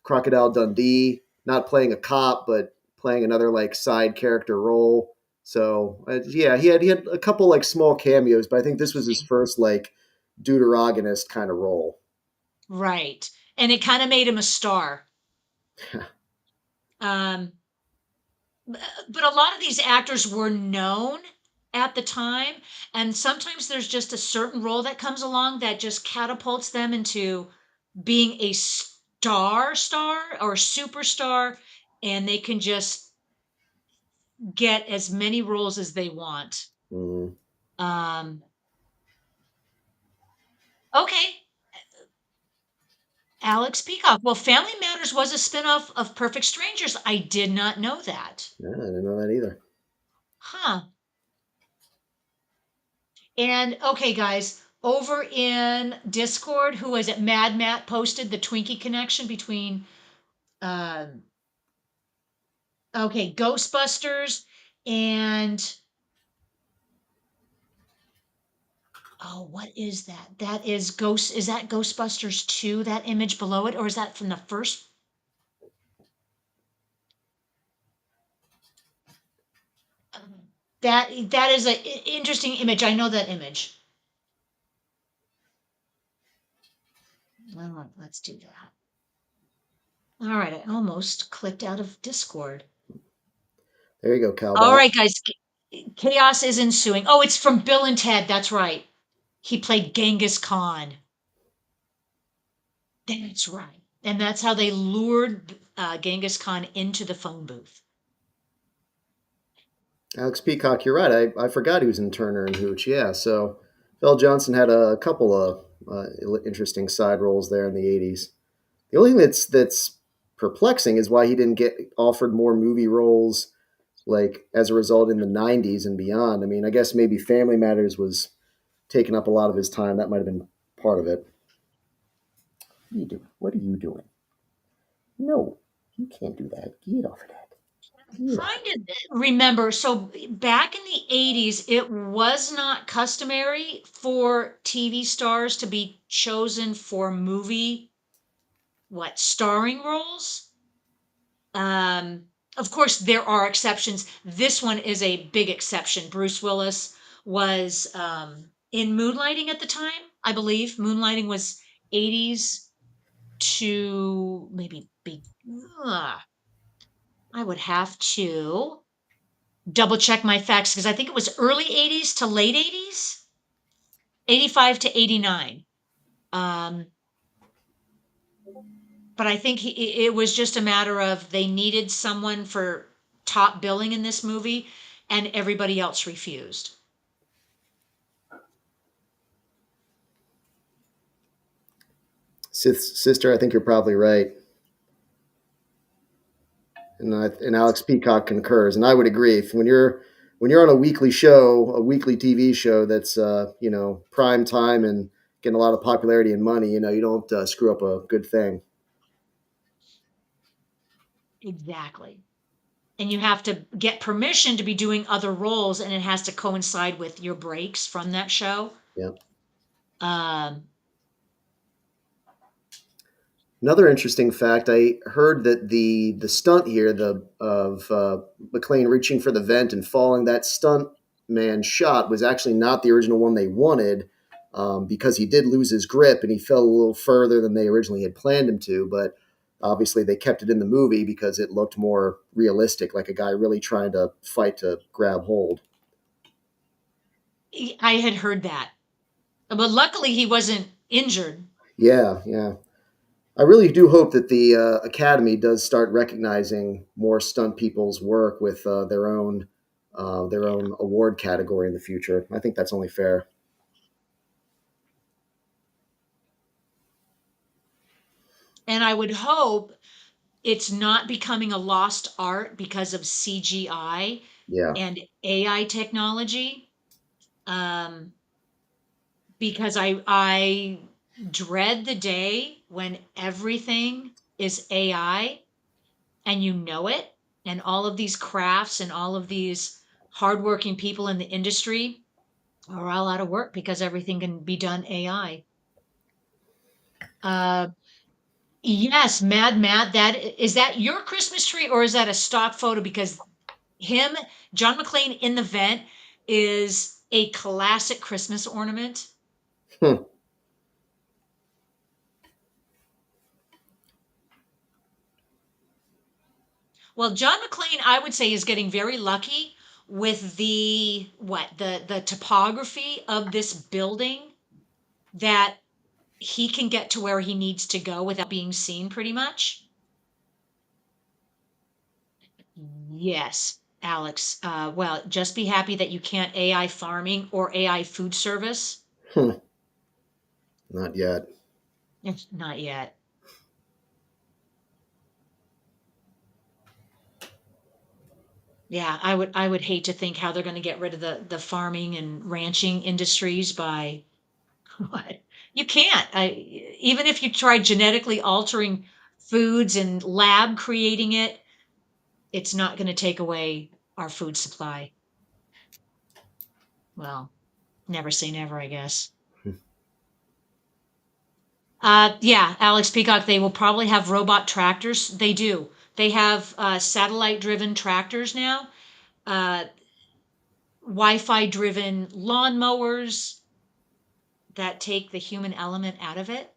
Crocodile Dundee, not playing a cop, but playing another like side character role. So yeah, he had a couple like small cameos, but I think this was his interesting. first like deuteragonist kind of role. Right. And it kind of made him a star. Um, but a lot of these actors were known at the time, and sometimes there's just a certain role that comes along that just catapults them into being a star or superstar, and they can just get as many roles as they want. Mhm. Um, okay, Alex Peacock. Well, Family Matters was a spinoff of Perfect Strangers. I did not know that. Yeah, I didn't know that either. Huh. And okay, guys, over in Discord, who was it? Mad Matt posted the Twinkie connection between um okay, Ghostbusters and oh, what is that? That is is that Ghostbusters 2, that image below it, or is that from the first? That is a interesting image. I know that image. Well, let's do that. All right, I almost clicked out of Discord. There you go, All Calbot. right, guys. Chaos is ensuing. Oh, it's from Bill and Ted. That's right. He played Genghis Khan. That's right. And that's how they lured Genghis Khan into the phone booth. Alex Peacock, you're right. I forgot he was in Turner and Hooch. Yeah, so Phil Johnson had a couple of interesting side roles there in the '80s. The only thing that's perplexing is why he didn't get offered more movie roles, like as a result in the '90s and beyond. I mean, I guess maybe Family Matters was taking up a lot of his time. That might have been part of it. What are you doing? What are you doing? No, you can't do that. Get off of that. Get off. Trying to remember. So back in the 80s, it was not customary for TV stars to be chosen for movie, what, starring roles? Um, of course, there are exceptions. This one is a big exception. Bruce Willis was in Moonlighting at the time, I believe. Moonlighting was 80s to maybe be. I would have to double check my facts because I think it was early 80s to late 80s, 85 to 89. Um, but I think it was just a matter of they needed someone for top billing in this movie and everybody else refused. Sister, I think you're probably right. And Alex Peacock concurs, and I would agree. When you're on a weekly show, a weekly TV show that's prime time and getting a lot of popularity and money, you don't screw up a good thing. Exactly. And you have to get permission to be doing other roles and it has to coincide with your breaks from that show. Yeah. Um, Another interesting fact: I heard that the stunt here, the of McClane reaching for the vent and falling, that stunt man shot was actually not the original one they wanted, because he did lose his grip and he fell a little further than they originally had planned him to. But obviously, they kept it in the movie because it looked more realistic, like a guy really trying to fight to grab hold. I had heard that, but luckily he wasn't injured. Yeah, yeah. I really do hope that the Academy does start recognizing more stunt people's work with their Yeah. own award category in the future. I think that's only fair. And I would hope it's not becoming a lost art because of CGI Yeah. and AI technology. Um, because I dread the day when everything is AI and you know it, and all of these crafts and all of these hardworking people in the industry are all out of work because everything can be done AI. Uh, yes, Mad Matt, that is that your Christmas tree or is that a stock photo? Because him, John McClane in the vent is a classic Christmas ornament. Hmm. Well, John McClane, I would say, is getting very lucky with the topography of this building that he can get to where he needs to go without being seen pretty much. Yes, Alex. Well, just be happy that you can't AI farming or AI food service. Hmm. Not yet. Not yet. Yeah, I would hate to think how they're going to get rid of the farming and ranching industries by what? You can't. Even if you try genetically altering foods and lab creating it, it's not going to take away our food supply. Well, never say never, I guess. Yeah, Alex Peacock, they will probably have robot tractors. They do. They have satellite driven tractors now, uh, Wi Fi driven lawnmowers that take the human element out of it.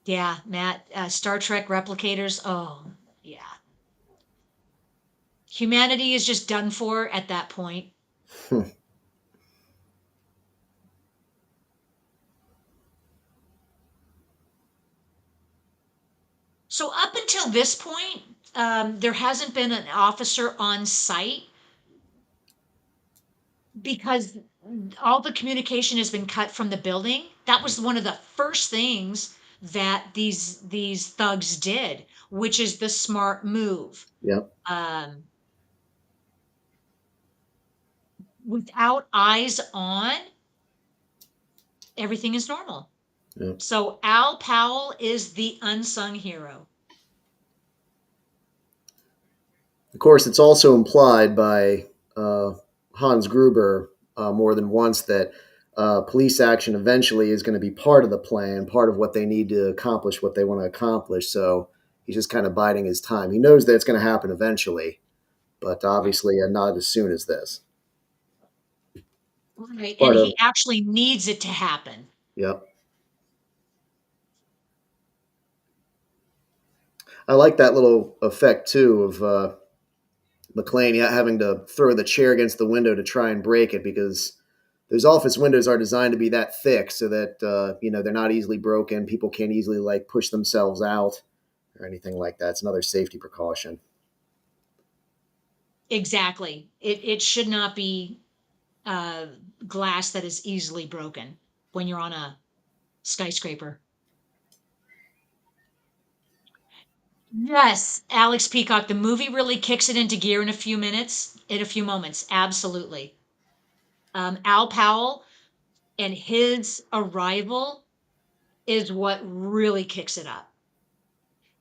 Yeah, Matt, Star Trek replicators. Oh, yeah. Humanity is just done for at that point. So up until this point, there hasn't been an officer on site because all the communication has been cut from the building. That was one of the first things that these thugs did, which is the smart move. Yep. Um, Without eyes on, everything is normal. Yep. So Al Powell is the unsung hero. Of course, it's also implied by uh, Hans Gruber more than once that police action eventually is going to be part of the plan, part of what they need to accomplish what they want to accomplish. So he's just kind of biding his time. He knows that it's going to happen eventually, but obviously not as soon as this. It's Right. And part he of, actually needs it to happen. yep. I like that little effect too of McLean having to throw the chair against the window to try and break it because those office windows are designed to be that thick so that they're not easily broken. People can't easily like push themselves out or anything like that. It's another safety precaution. Exactly. It should not be uh, glass that is easily broken when you're on a skyscraper. Yes, Alex Peacock. The movie really kicks it into gear in a few minutes, in a few moments. Absolutely. Al Powell and his arrival is what really kicks it up.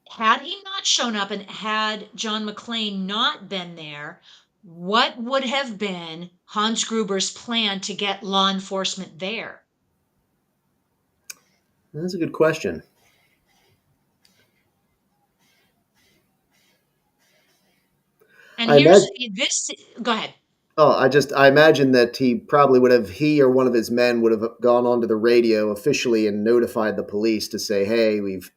Had he not shown up and had John McClane not been there, what would have been Hans Gruber's plan to get law enforcement there? That's a good question. And I here's imagine. this. Go ahead. Oh, I imagine that he or one of his men would have gone onto the radio officially and notified the police to say, "Hey, we've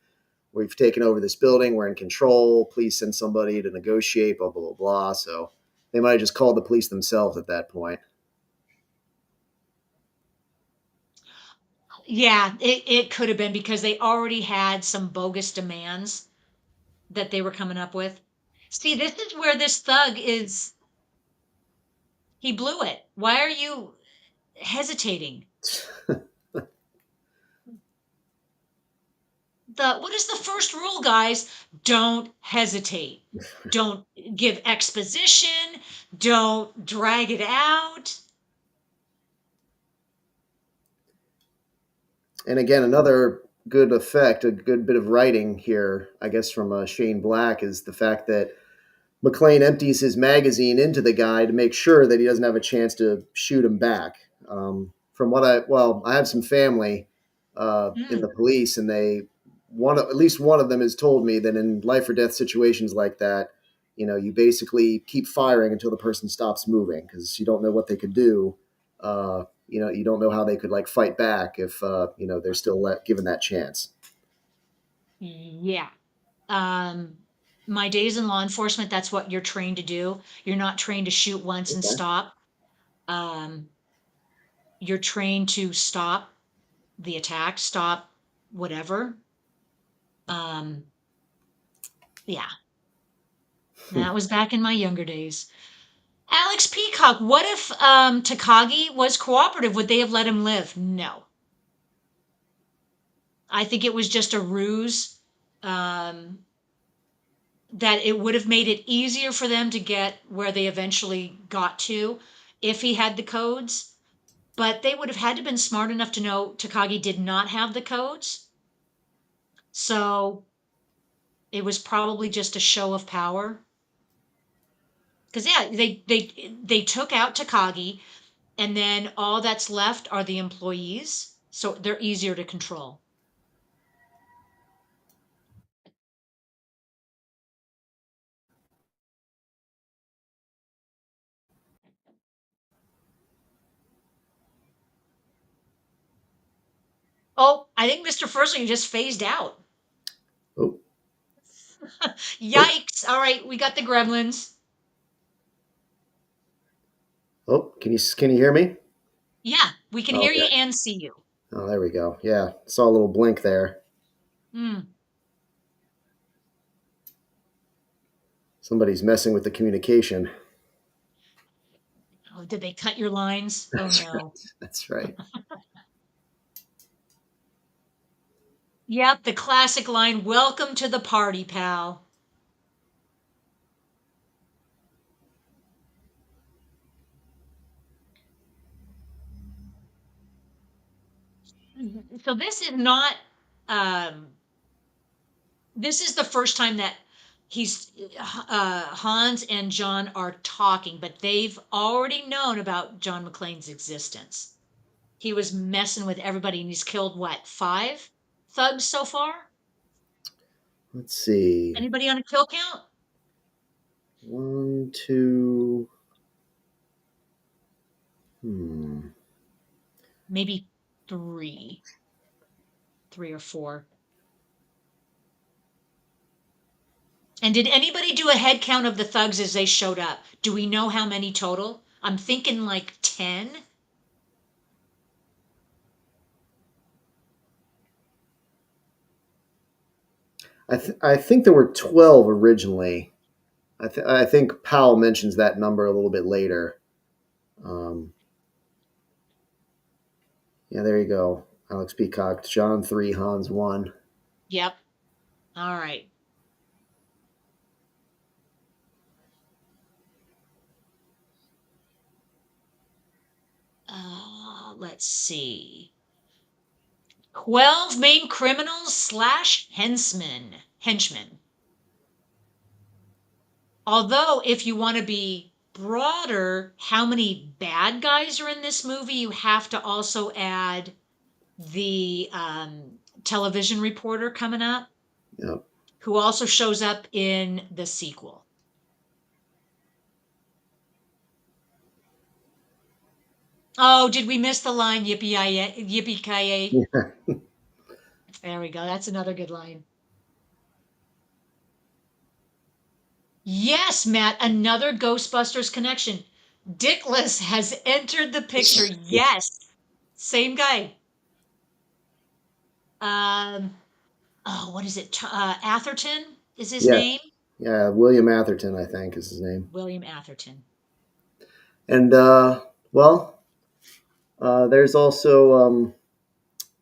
taken over this building. We're in control. Please send somebody to negotiate." Blah blah blah blah. So they might have just called the police themselves at that point. Yeah, it could have been because they already had some bogus demands that they were coming up with. See, this is where this thug is. He blew it. Why are you hesitating? What is the first rule, guys? Don't hesitate. Don't give exposition. Don't drag it out. And again, another good effect, a good bit of writing here, I guess, from Shane Black is the fact that McClane empties his magazine into the guy to make sure that he doesn't have a chance to shoot him back. From what I have some family in the Mm, police, and at least one of them has told me that in life or death situations like that, you basically keep firing until the person stops moving because you don't know what they could do. You don't know how they could like fight back if they're still given that chance. yeah. Um, my days in law enforcement, that's what you're trained to do. You're not trained to shoot once and Okay. stop. Um, you're trained to stop the attack, stop whatever. Um, yeah, that was back in my younger days. Alex Peacock, what if Takagi was cooperative? Would they have let him live? No. I think it was just a ruse. Um, that it would have made it easier for them to get where they eventually got to if he had the codes. But they would have had to been smart enough to know Takagi did not have the codes. So it was probably just a show of power. Because yeah, they took out Takagi, and then all that's left are the employees, so they're easier to control. Oh, I think Mr. Fursley just phased out. Oh, Yikes. All right, we got the gremlins. oh, can you hear me? Yeah, we can hear you Okay. and see you. Oh, there we go. Yeah, saw a little blink there. Hmm. Somebody's messing with the communication. Oh, did they cut your lines? Oh That's right. no. That's right. Yep, the classic line, welcome to the party, pal. So this is not um this is the first time that he's Hans and John are talking, but they've already known about John McClane's existence. He was messing with everybody and he's killed what, 5 thugs so far? Let's see. Anybody on a kill count? One, two. Hmm. Maybe three, 3 or 4. And did anybody do a head count of the thugs as they showed up? Do we know how many total? I'm thinking like 10. I think there were 12 originally. I think Powell mentions that number a little bit later. Um, yeah, there you go. Alex Peacock, John 3, Hans 1. Yep. All right. Let's see. 12 main criminals slash henchmen. Although, if you want to be broader, how many bad guys are in this movie, you have to also add the television reporter coming up, Yep. who also shows up in the sequel. Oh, did we miss the line yippee yippee ki There we go. That's another good line. Yes, Matt, another Ghostbusters connection. Dickless has entered the picture. Yes, same guy. Um, oh, what is it? Atherton is his Yes. name. Yeah, William Atherton, I think, is his name. William Atherton. And, well, there's also,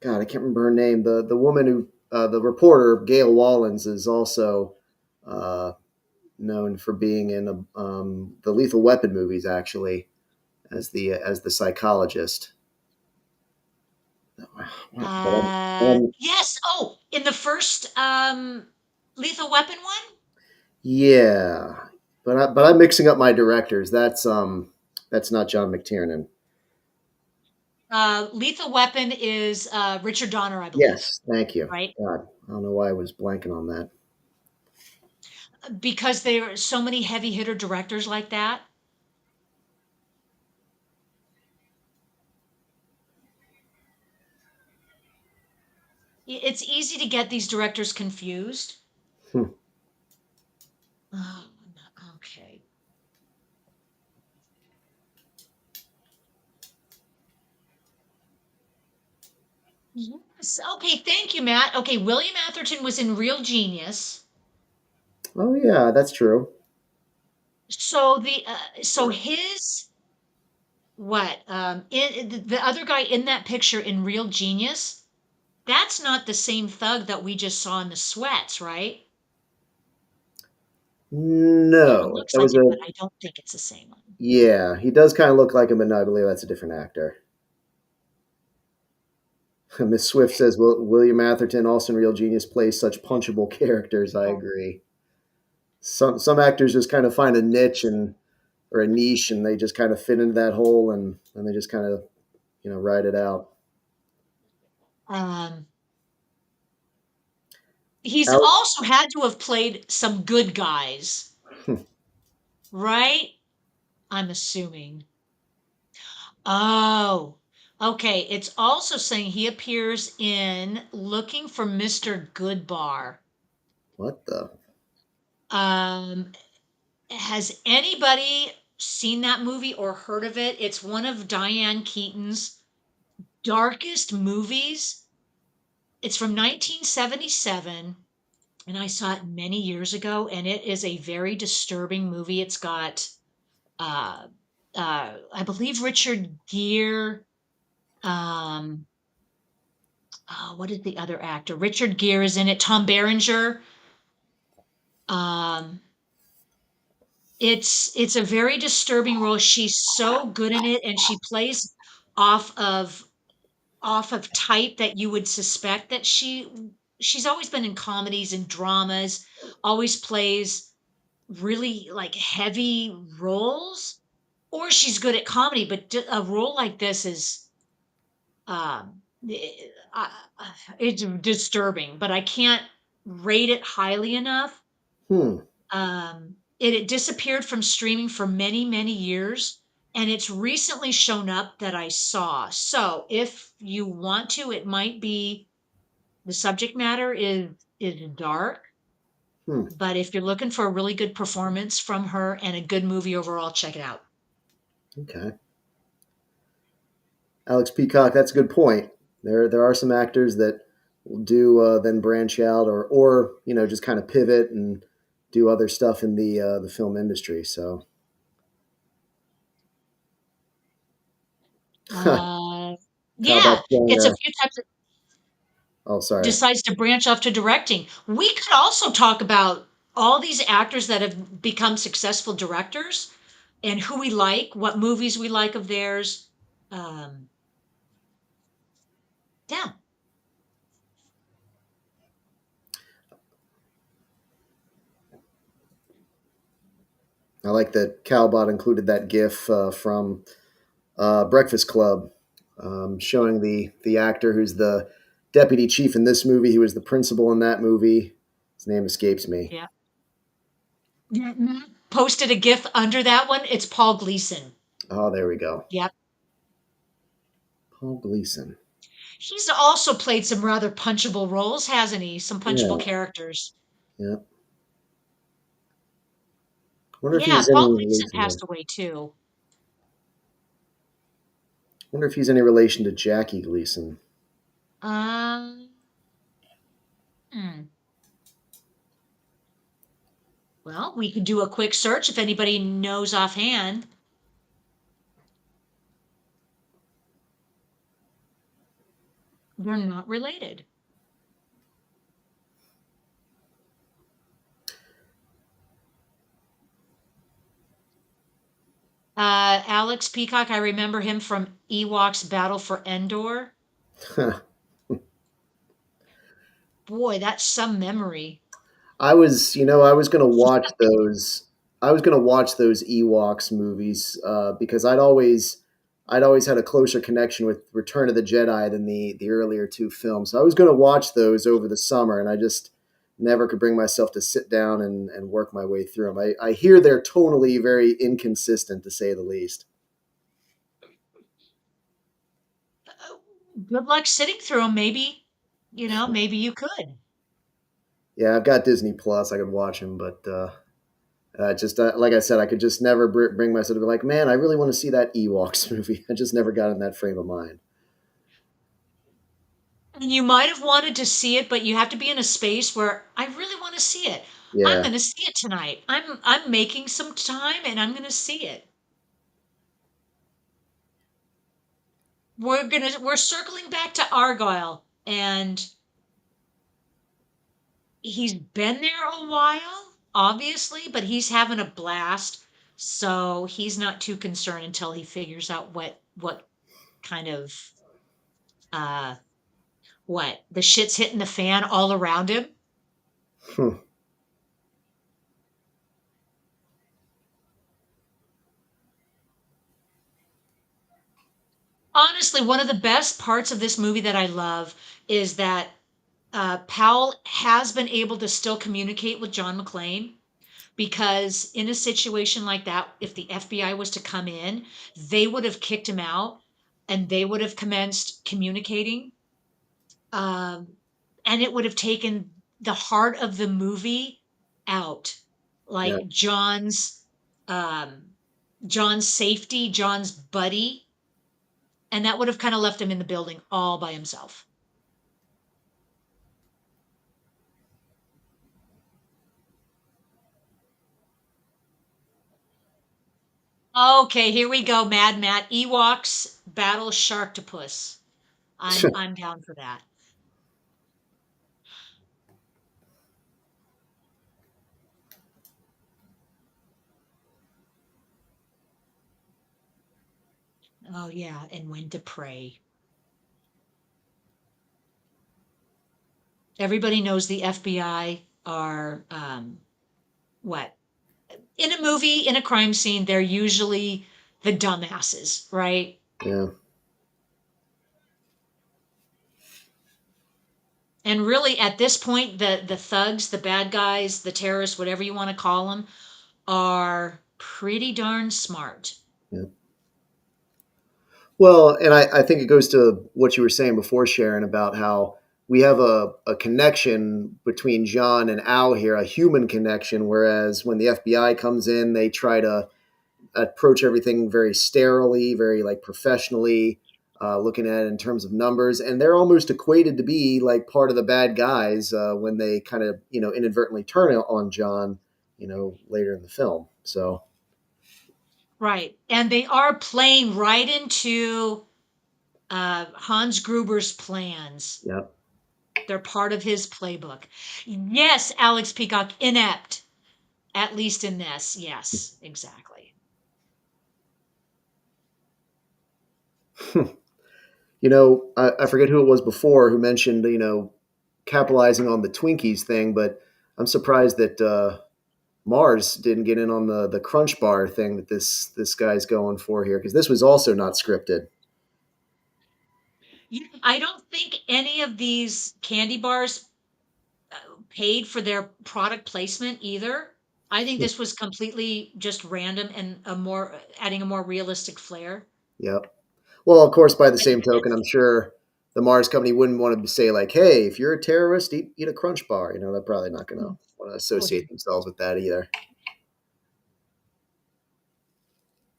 God, I can't remember her name. The woman who, the reporter, Gail Wallens, is also uh, known for being in the Lethal Weapon movies, actually, as the psychologist. But Yes. Oh, in the first Lethal Weapon one. yeah, but I'm mixing up my directors. That's not John McTiernan. Lethal Weapon is Richard Donner, I believe. Yes, thank you. Right? God, I don't know why I was blanking on that. Because there are so many heavy hitter directors like that. It's easy to get these directors confused. Hmm. Oh, okay. Yes. Okay. Thank you, Matt. Okay. William Atherton was in Real Genius. Oh yeah, that's true. So his what in the other guy in that picture in Real Genius, that's not the same thug that we just saw in the sweats, right? It No, looks that like was it, a but I don't think it's the same one. yeah. He does kind of look like him, but no, I believe that's a different actor. Miss Swift says William Atherton, also in Real Genius, plays such punchable characters. I Oh. agree. Some actors just kind of find a niche and or a niche, and they just kind of fit into that hole, and they just kind of ride it out. Um, he's Out. also had to have played some good guys, right? I'm assuming. Oh, okay. It's also saying he appears in Looking for Mr. Goodbar. What the? Um, has anybody seen that movie or heard of it? It's one of Diane Keaton's darkest movies. It's from 1977, and I saw it many years ago, and it is a very disturbing movie. It's got, uh, I believe Richard Gere. Um, what is the other actor? Richard Gere is in it. Tom Berenger. Um, it's a very disturbing role. She's so good in it, and she plays off of off of type that you would suspect that she's always been in comedies and dramas, always plays really like heavy roles, or she's good at comedy. But a role like this is uh, it's disturbing, but I can't rate it highly enough. Hmm. It disappeared from streaming for many, many years, and it's recently shown up that I saw. So if you want to, it might be the subject matter is dark, Hmm. but if you're looking for a really good performance from her and a good movie overall, check it out. Okay. Alex Peacock, that's a good point. There are some actors that will do then branch out or just kind of pivot and do other stuff in the film industry. So how Uh, about yeah, playing it's a a? few types of Oh, sorry. decides to branch off to directing. We could also talk about all these actors that have become successful directors and who we like, what movies we like of theirs. Um, yeah. I like that Calbot included that GIF from Breakfast Club, showing the actor who's the deputy chief in this movie. He was the principal in that movie. His name escapes me. Yeah. Yeah, Matt posted a GIF under that one. It's Paul Gleason. Oh, there we go. Yep. Paul Gleason. He's also played some rather punchable roles, hasn't he? Some punchable Yeah, characters. yeah. Wonder if Yeah, he's Paul any Gleason relation to. passed away too. Wonder if he's any relation to Jackie Gleason. Um, hmm. Well, we could do a quick search if anybody knows offhand. They're not related. Alex Peacock, I remember him from Ewok's Battle for Endor. Boy, that's some memory. I was gonna watch those. I was gonna watch those Ewoks movies because I'd always had a closer connection with Return of the Jedi than the earlier two films. So I was gonna watch those over the summer, and I just never could bring myself to sit down and work my way through them. I hear they're tonally very inconsistent, to say the least. Good luck sitting through them. Maybe, maybe you could. Yeah, I've got Disney Plus. I could watch them, but just like I said, I could just never bring myself to be like, man, I really want to see that Ewoks movie. I just never got in that frame of mind. And you might have wanted to see it, but you have to be in a space where I really want to see it. I'm Yeah. going to see it tonight. I'm making some time and I'm going to see it. We're circling back to Argyle, and he's been there a while, obviously, but he's having a blast. So he's not too concerned until he figures out what kind of uh what the shit's hitting the fan all around him. Hmm. Honestly, one of the best parts of this movie that I love is that Powell has been able to still communicate with John McClane, because in a situation like that, if the FBI was to come in, they would have kicked him out and they would have commenced communicating. Um, and it would have taken the heart of the movie out. Yeah. like um, John's safety, John's buddy, and that would have kind of left him in the building all by himself. Okay, here we go, Mad Matt. Ewoks battle Sharktopus. I'm down for that. Oh yeah, and when to pray. Everybody knows the FBI are what? In a movie, in a crime scene, they're usually the dumbasses, right? Yeah. And really, at this point, the thugs, the bad guys, the terrorists, whatever you want to call them, are pretty darn smart. Yeah. Well, and I think it goes to what you were saying before, Sharon, about how we have a connection between John and Al here, a human connection, whereas when the FBI comes in, they try to approach everything very sterilely, very like professionally, looking at it in terms of numbers, and they're almost equated to be like part of the bad guys when they kind of inadvertently turn on John, later in the film. So Right. And they are playing right into Hans Gruber's plans. yeah. They're part of his playbook. Yes, Alex Peacock, inept, at least in this. Yes, exactly. I forget who it was before who mentioned capitalizing on the Twinkies thing, but I'm surprised that Mars didn't get in on the Crunch Bar thing that this guy's going for here, because this was also not scripted. I don't think any of these candy bars paid for their product placement either. I think this was completely just random and a more adding a more realistic flair. Yep. Well, of course, by the I same think token, I'm sure the Mars company wouldn't want to say like, "Hey, if you're a terrorist, eat a Crunch Bar." They're probably not going to want to oh, associate themselves with that either.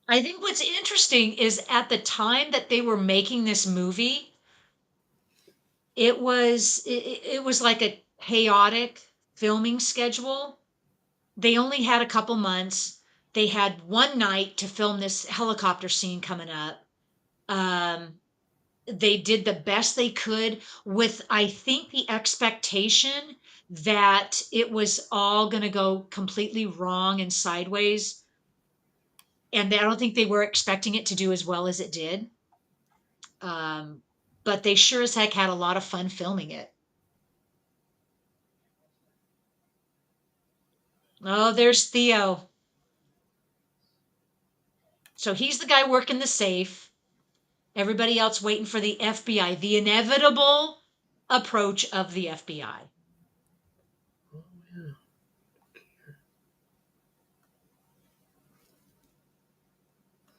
I think what's interesting is at the time that they were making this movie, it was like a chaotic filming schedule. They only had a couple months. They had one night to film this helicopter scene coming up. Um, they did the best they could with, I think, the expectation that it was all going to go completely wrong and sideways. And I don't think they were expecting it to do as well as it did. Um, but they sure as heck had a lot of fun filming it. Oh, there's Theo. So he's the guy working the safe. Everybody else waiting for the FBI, the inevitable approach of the FBI.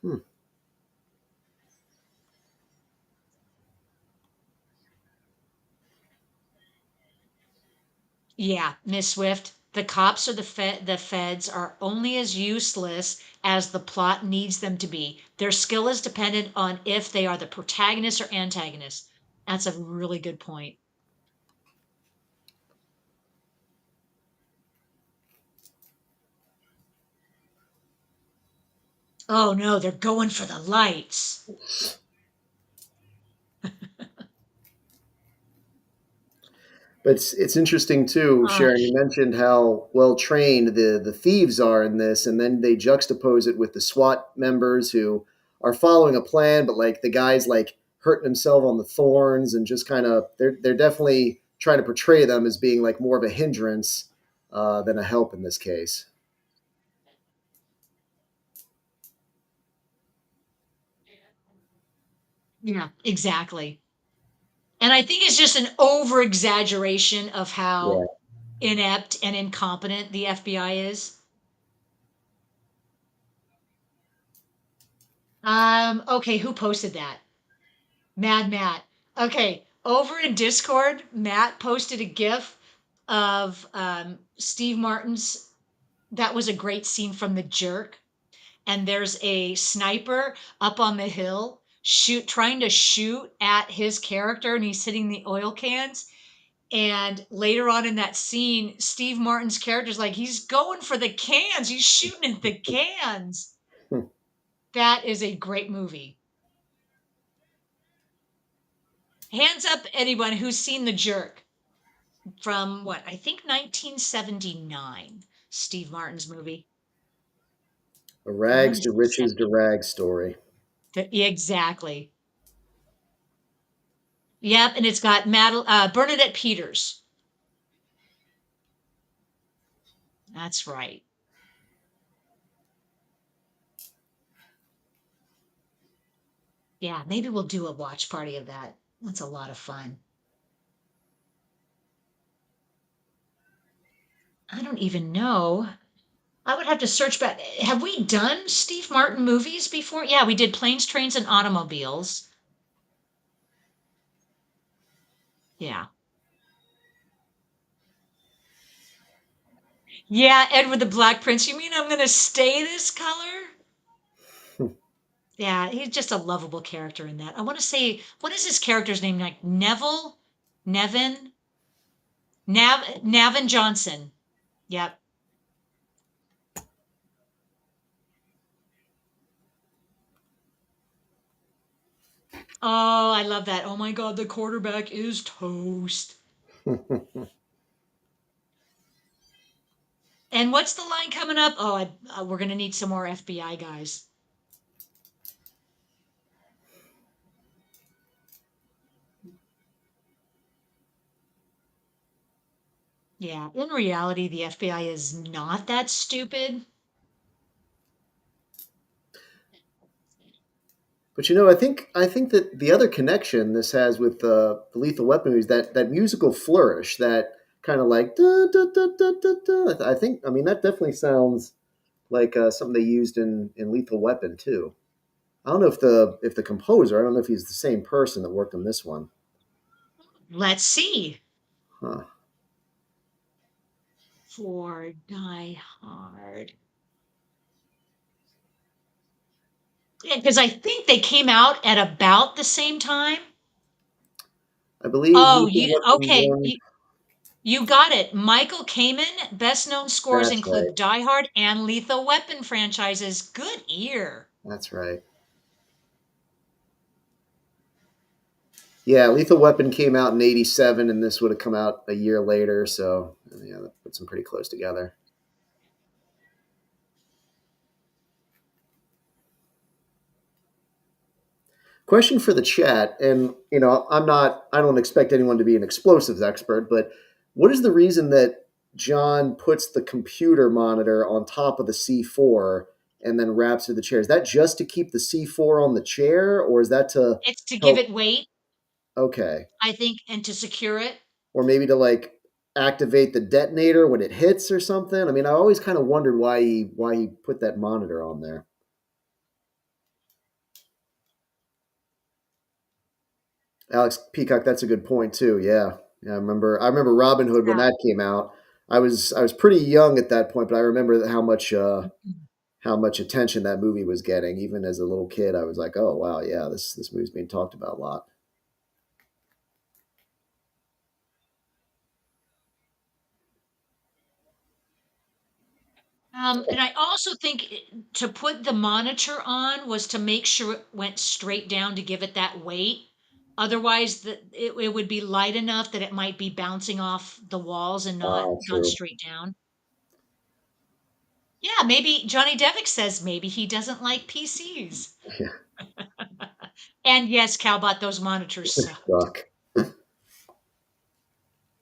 Hmm. Yeah, Miss Swift, the cops or the feds are only as useless as the plot needs them to be. Their skill is dependent on if they are the protagonist or antagonist. That's a really good point. Oh no, they're going for the lights. But it's interesting too, Uh, Sharon. You mentioned how well trained the thieves are in this, and then they juxtapose it with the SWAT members who are following a plan, but like the guy's like hurting himself on the thorns, and just kind of they're definitely trying to portray them as being like more of a hindrance than a help in this case. yeah, exactly. And I think it's just an over exaggeration of Yeah. how inept and incompetent the FBI is. Okay, who posted that? Mad Matt. Okay, over in Discord, Matt posted a GIF of Steve Martin's. That was a great scene from The Jerk. And there's a sniper up on the hill trying to shoot at his character, and he's hitting the oil cans. And later on in that scene, Steve Martin's character's like, he's going for the cans. He's shooting at the cans. Hmm. That is a great movie. Hands up anyone who's seen The Jerk from what, I think 1979, Steve Martin's movie. A I want rags to to say riches to 70. rags story. Yeah, exactly. Yep, and it's got Bernadette Peters. That's right. Yeah, maybe we'll do a watch party of that. That's a lot of fun. I don't even know. I would have to search back. Have we done Steve Martin movies before? Yeah, we did Planes, Trains, and Automobiles. Yeah. Yeah, Edward the Black Prince. You mean I'm going to stay this color? Hmm. Yeah, he's just a lovable character in that. I want to say, what is his character's name? Like Neville? Nevin? Navin Johnson. Yep. Oh, I love that. Oh my God, the quarterback is toast. And what's the line coming up? Oh, we're going to need some more FBI guys. Yeah, in reality, the FBI is not that stupid. But I think that the other connection this has with the Lethal Weapon is that musical flourish, that kind of like da, da, da, da, da, da. I mean that definitely sounds like something they used in Lethal Weapon too. I don't know if the composer, I don't know if he's the same person that worked on this one. Let's see. Huh. For Die Hard. Yeah, because I think they came out at about the same time. I believe Oh, Lethal you Weapon okay? one. You got it. Michael Kamen. Best known scores That's right. include Die Hard and Lethal Weapon franchises. Good ear. That's right. Yeah, Lethal Weapon came out in '87, and this would have come out a year later. So yeah, that puts them pretty close together. Question for the chat, and I don't expect anyone to be an explosives expert, but what is the reason that John puts the computer monitor on top of the C4 and then wraps it to the chair? Is that just to keep the C4 on the chair, or is that to It's to give it help? weight, Okay, I think, and to secure it. or maybe to like activate the detonator when it hits or something. I mean, I always kind of wondered why he put that monitor on there. Alex Peacock, that's a good point too. Yeah, yeah. I remember Robin Hood when Yeah. that came out. I was pretty young at that point, but I remember how much attention that movie was getting. Even as a little kid, I was like, oh wow, yeah, this movie's being talked about a lot. And I also think to put the monitor on was to make sure it went straight down to give it that weight. Otherwise, it would be light enough that it might be bouncing off the walls and not gone True. straight down. Yeah, maybe Johnny Devick says maybe he doesn't like PCs. Yeah, And yes, Calbot, those monitors sucked. suck.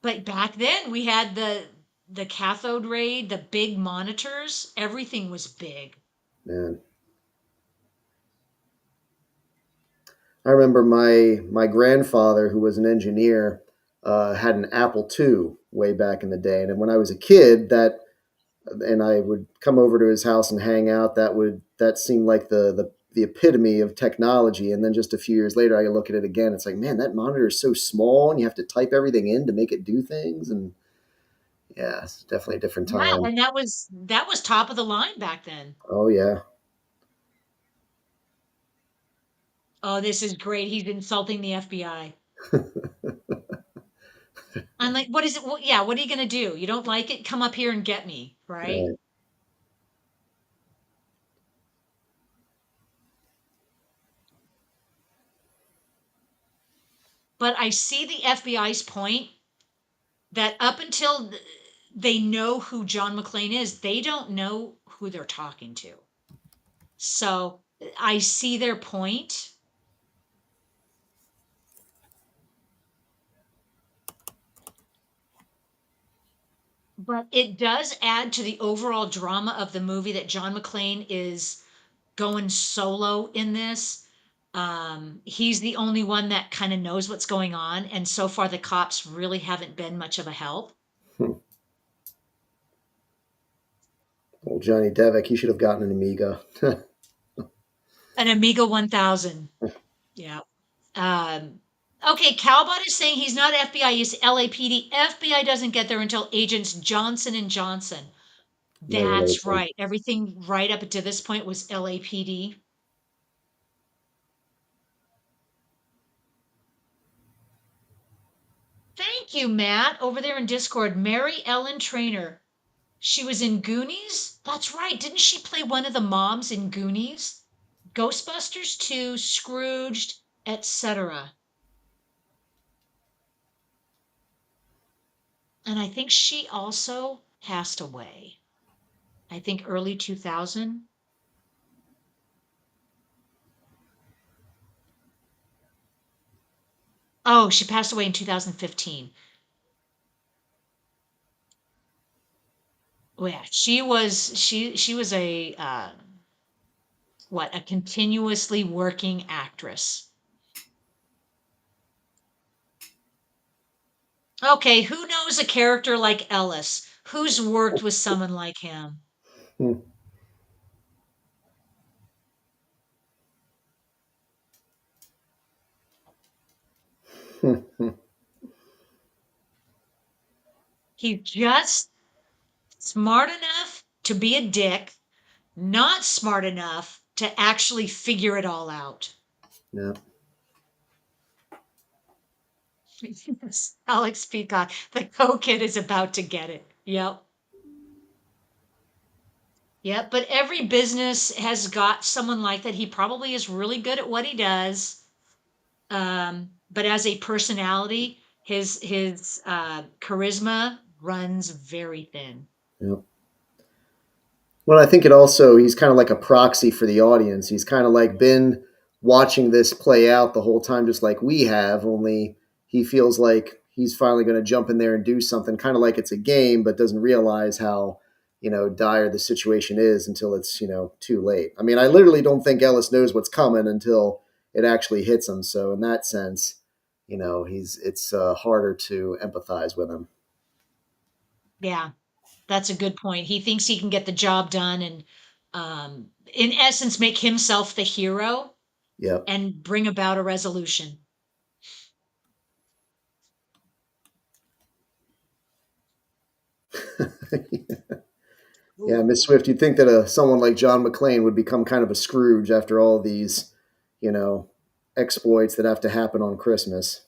But back then we had the cathode ray, the big monitors. Everything was big. Man, I remember my grandfather, who was an engineer, had an Apple II way back in the day, and when I was a kid, and I would come over to his house and hang out. That seemed like the epitome of technology. And then just a few years later, I look at it again. It's like, man, that monitor is so small, and you have to type everything in to make it do things. And Yeah, it's definitely a different Yeah, time. and that was top of the line back then. Oh yeah. Oh, this is great. He's insulting the FBI. I'm like, what is it? Well, yeah, what are you gonna do? You don't like it? Come up here and get me, right? Right. But I see the FBI's point that up until they know who John McClane is, they don't know who they're talking to. So I see their point. But it does add to the overall drama of the movie that John McClane is going solo in this. He's the only one that kind of knows what's going on, and so far the cops really haven't been much of a help. Hmm. Well, Johnny Devick, he should have gotten an Amiga. An Amiga 1000. Yeah. Okay, Calbot is saying he's not FBI, he's LAPD. FBI doesn't get there until Agents Johnson and Johnson. Never heard of That's him. right. Everything right up to this point was LAPD. Thank you, Matt, over there in Discord. Mary Ellen Trainer. She was in Goonies? That's right. Didn't she play one of the moms in Goonies? Ghostbusters 2, Scrooged, etc. And I think she also passed away. I think early 2000. Oh, she passed away in 2015. Oh, yeah, she was a what, a continuously working actress. Okay, who knows a character like Ellis? Who's worked with someone like him? Hmm. He's just smart enough to be a dick, not smart enough to actually figure it all out. Yeah. Yes, Alex Peacock, the co-kid is about to get it. Yep. Yep. But every business has got someone like that. He probably is really good at what he does. But as a personality, his charisma runs very thin. Yeah. Well, I think it also he's kind of like a proxy for the audience. He's kind of like been watching this play out the whole time, just like we have. Only he feels like he's finally going to jump in there and do something, kind of like it's a game, but doesn't realize how dire the situation is until it's too late. I mean, I literally don't think Ellis knows what's coming until it actually hits him. So in that sense, he's it's harder to empathize with him. Yeah, that's a good point. He thinks he can get the job done and, in essence, make himself the hero Yep. and bring about a resolution. Yeah, Miss Ooh. Swift, you'd think that someone like John McClane would become kind of a Scrooge after all these, you know, exploits that have to happen on Christmas.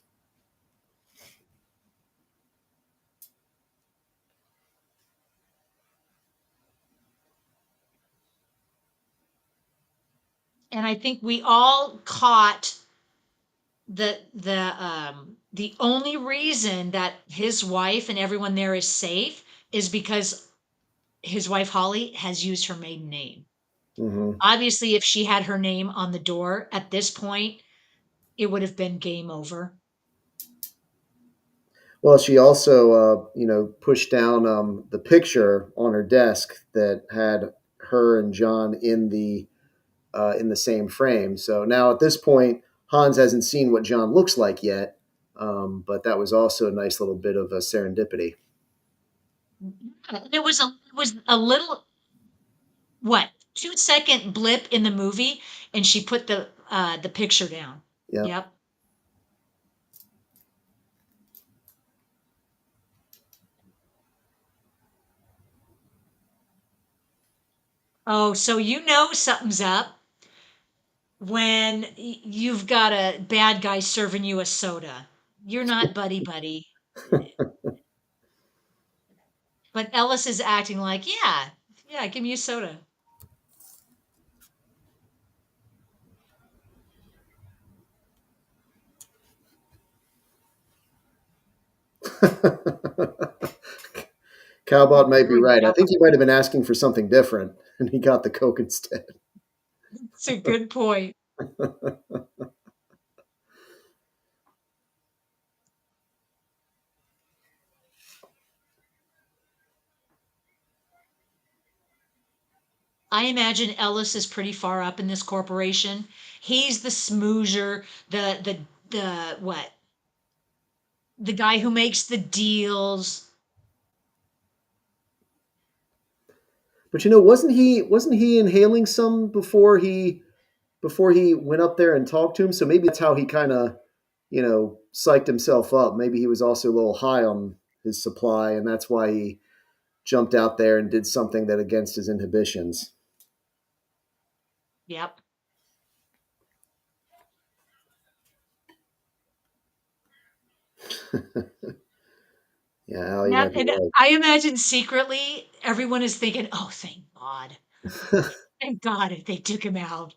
And I think we all caught the only reason that his wife and everyone there is safe is because his wife Holly has used her maiden name. Hmm. Obviously, if she had her name on the door at this point, it would have been game over. Well, she also, pushed down the picture on her desk that had her and John in the same frame. So now at this point, Hans hasn't seen what John looks like yet, but that was also a nice little bit of a serendipity. It was a little, what, 2-second blip in the movie, and she put the picture down. Yeah. Yep. Oh, so you know something's up when you've got a bad guy serving you a soda. You're not buddy buddy. But Ellis is acting like, yeah, yeah, give me a soda. Cowbot might be Good right. I job. think he might have been asking for something different, and he got the Coke instead. It's a good point. I imagine Ellis is pretty far up in this corporation. He's the smoozer, the what? The guy who makes the deals. But wasn't he inhaling some before he went up there and talked to him? So maybe that's how he kind of, psyched himself up. Maybe he was also a little high on his supply, and that's why he jumped out there and did something that against his inhibitions. Yep. Yeah, Al, you Yeah, might be and I imagine secretly everyone is thinking, "Oh, thank God. right. Thank God if they took him out."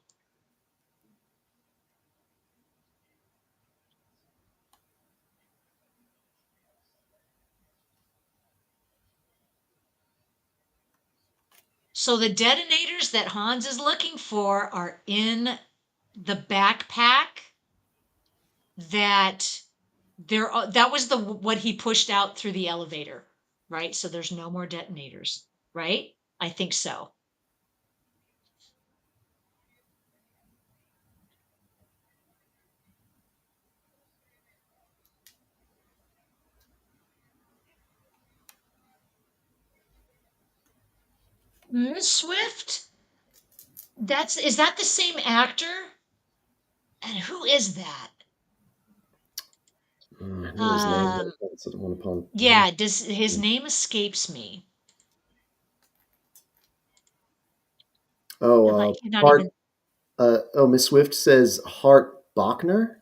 So the detonators that Hans is looking for are in the backpack that that was the what he pushed out through the elevator, right? So there's no more detonators, right? I think so. Miss Swift? That's is that the same actor? And who is that? I know his name. Um, That's one upon. yeah, does his name escapes me. I'm Oh, like, he's not Hart. even Miss Swift says Hart Bachner.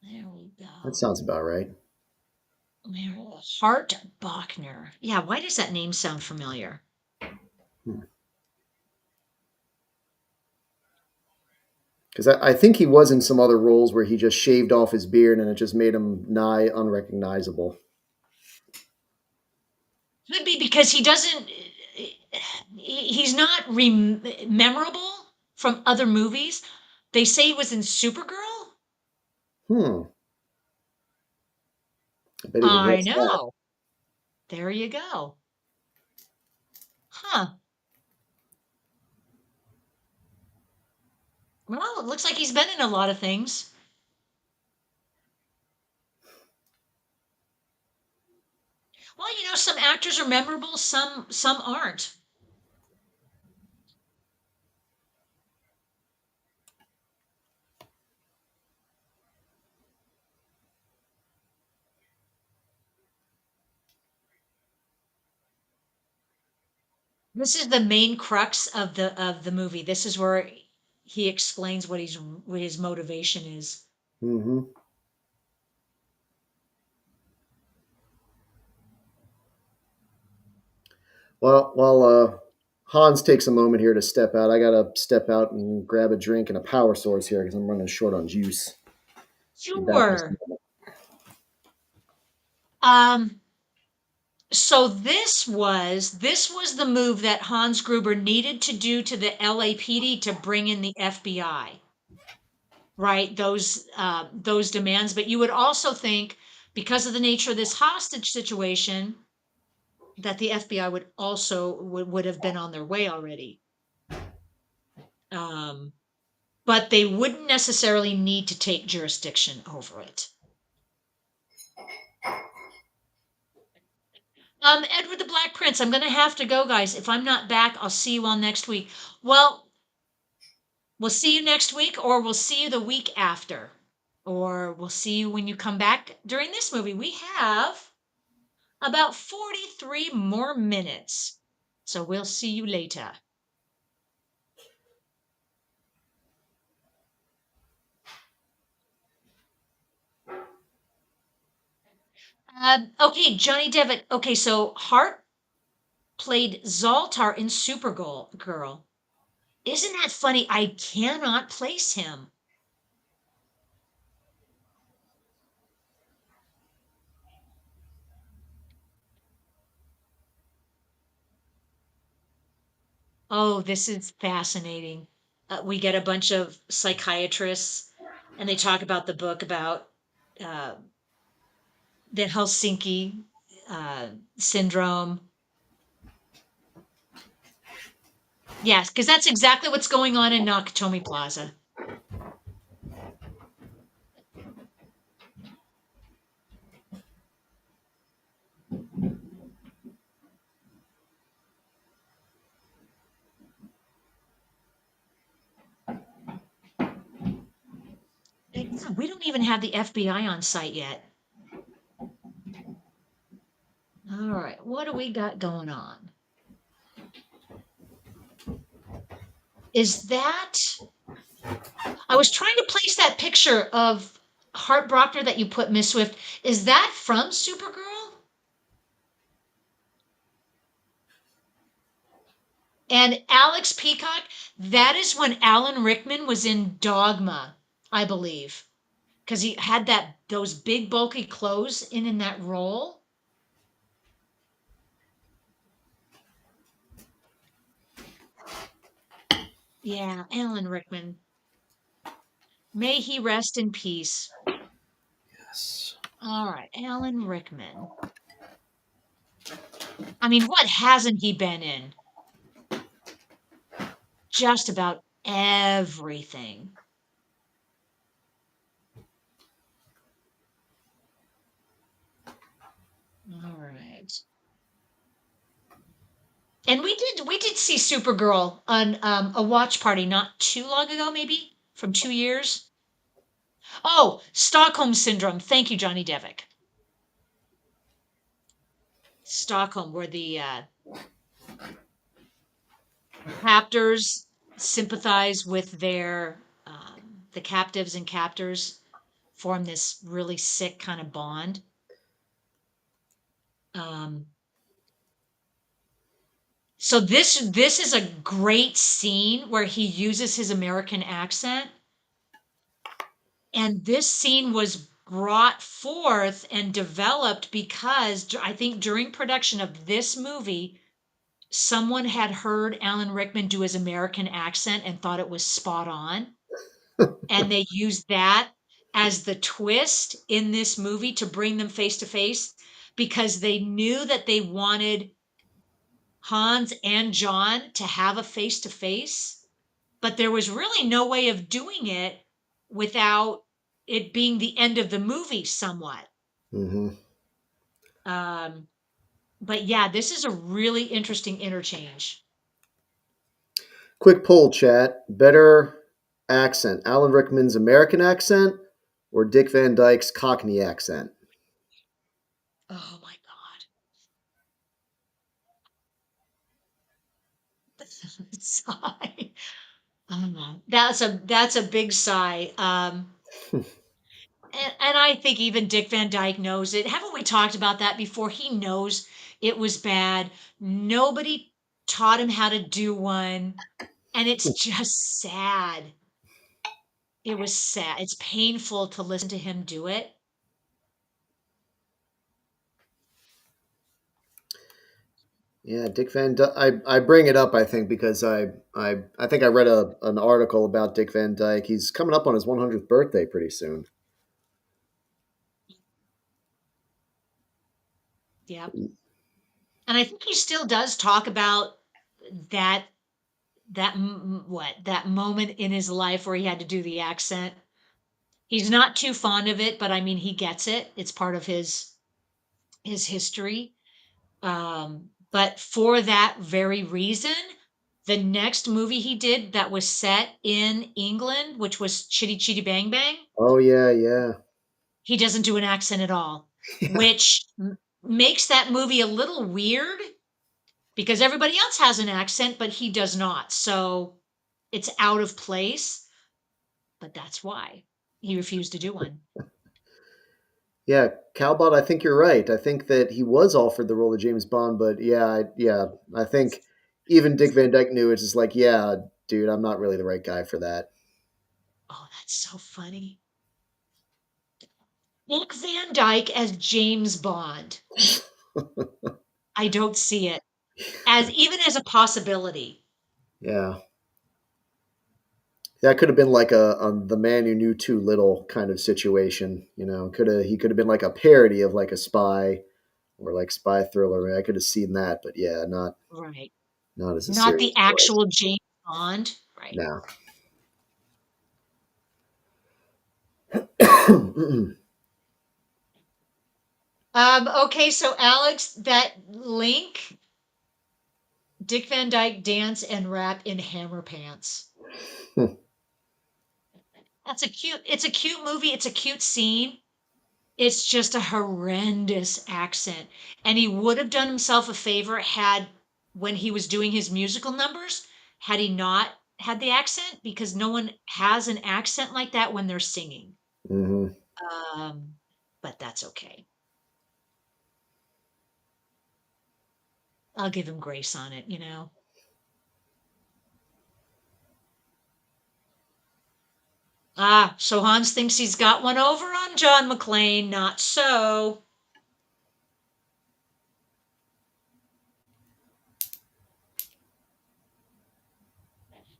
there we That go. sounds about right. Hart Bachner. Yeah, why does that name sound familiar? Because I think he was in some other roles where he just shaved off his beard and it just made him nigh unrecognizable. Could be because he doesn't. He's not memorable from other movies. They say he was in Supergirl. Hmm. I bet he I regrets that. know. There you go. Huh. Well, it looks like he's been in a lot of things. Well, some actors are memorable, some aren't. This is the main crux of the movie. This is where he explains what his motivation is. Hmm. Well, while Hans takes a moment here to step out, I gotta step out and grab a drink and a power source here because I'm running short on juice. Be back in just a Sure. moment. Um, so this was the move that Hans Gruber needed to do to the LAPD to bring in the FBI, right? Those demands, but you would also think because of the nature of this hostage situation that the FBI would have been on their way already. Um, but they wouldn't necessarily need to take jurisdiction over it. Edward the Black Prince, I'm gonna have to go, guys. If I'm not back, I'll see you all next week. Well, we'll see you next week, or we'll see you the week after, or we'll see you when you come back during this movie. We have about 43 more minutes, so we'll see you later. Okay, Johnny Depp. Okay, so Hart played Zoltar in Supergirl. Girl, isn't that funny? I cannot place him. Oh, this is fascinating. We get a bunch of psychiatrists, and they talk about the book about uh, the Helsinki syndrome. Yes, because that's exactly what's going on in Nakatomi Plaza. We don't even have the FBI on site yet. All right, what do we got going on? Is that I was trying to place that picture of Hart Brockner that you put, Miss Swift. Is that from Supergirl? And Alex Peacock, that is when Alan Rickman was in Dogma, I believe, because he had those big bulky clothes in that role. Yeah, Alan Rickman. May he rest in peace. Yes. All right, Alan Rickman. I mean, what hasn't he been in? Just about everything. All right. And we did see Supergirl on a watch party not too long ago, maybe from 2 years. Oh, Stockholm Syndrome. Thank you, Johnny Devick. Stockholm, where the captors sympathize with the captives and captors, form this really sick kind of bond. Um, so this is a great scene where he uses his American accent. And this scene was brought forth and developed because I think during production of this movie, someone had heard Alan Rickman do his American accent and thought it was spot on. And they used that as the twist in this movie to bring them face to face because they knew that they wanted Hans and John to have a face to face, but there was really no way of doing it without it being the end of the movie somewhat. Hmm. Um, but yeah, this is a really interesting interchange. Quick poll chat. Better accent, Alan Rickman's American accent or Dick Van Dyke's Cockney accent? Oh my God. Sigh. That's a big sigh. And I think even Dick Van Dyke knows it. Haven't we talked about that before? He knows it was bad. Nobody taught him how to do one. And it's just sad. It was sad. It's painful to listen to him do it. Yeah, Dick Van Dyke. I bring it up, I think, because I think I read an article about Dick Van Dyke. He's coming up on his 100th birthday pretty soon. Yep. And I think he still does talk about that that moment in his life where he had to do the accent. He's not too fond of it, but I mean he gets it. It's part of his history. But for that very reason, the next movie he did that was set in England, which was Chitty Chitty Bang Bang, Oh yeah, yeah. he doesn't do an accent at all, which makes that movie a little weird because everybody else has an accent, but he does not. So it's out of place, but that's why he refused to do one. Yeah, Calbot, I think you're right. I think that he was offered the role of James Bond, but I think even Dick Van Dyke knew it's just like, yeah, dude, I'm not really the right guy for that. Oh, that's so funny. Dick Van Dyke as James Bond. I don't see it as even as a possibility. Yeah, that could have been like a the man who knew too little kind of situation. You know, could have he could have been like a parody of like a spy or like spy thriller. I could have seen that, but yeah, Right. not as a Not the serious choice. actual James Bond. Right. No. Okay, so Alex, that link, Dick Van Dyke dance and rap in hammer pants. It's a cute movie, it's a cute scene. It's just a horrendous accent. And he would have done himself a favor had when he was doing his musical numbers, had he not had the accent, because no one has an accent like that when they're singing. Hmm. Um, but that's okay. I'll give him grace on it, you know. Ah, so Hans thinks he's got one over on John McClane. Not so.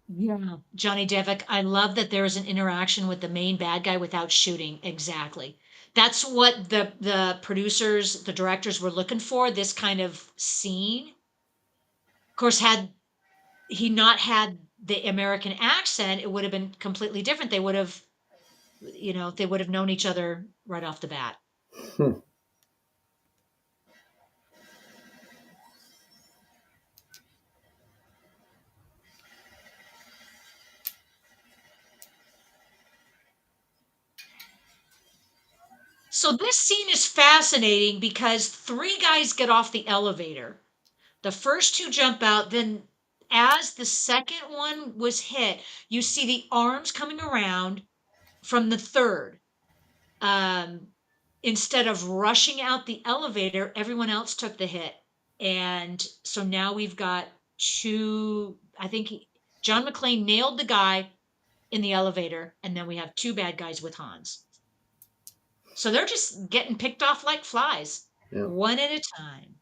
Yeah. Johnny Devick, I love that there is an interaction with the main bad guy without shooting. Exactly. That's what the producers, the directors were looking for, this kind of scene. Of course, had he not had the American accent, it would have been completely different. They would have, they would have known each other right off the bat. So this scene is fascinating because three guys get off the elevator. The first two jump out, then as the second one was hit, you see the arms coming around from the third. Um, Instead of rushing out the elevator, everyone else took the hit. And so now we've got two, John McClane nailed the guy in the elevator, and then we have two bad guys with Hans. So they're just getting picked off like flies, Yeah. one at a time.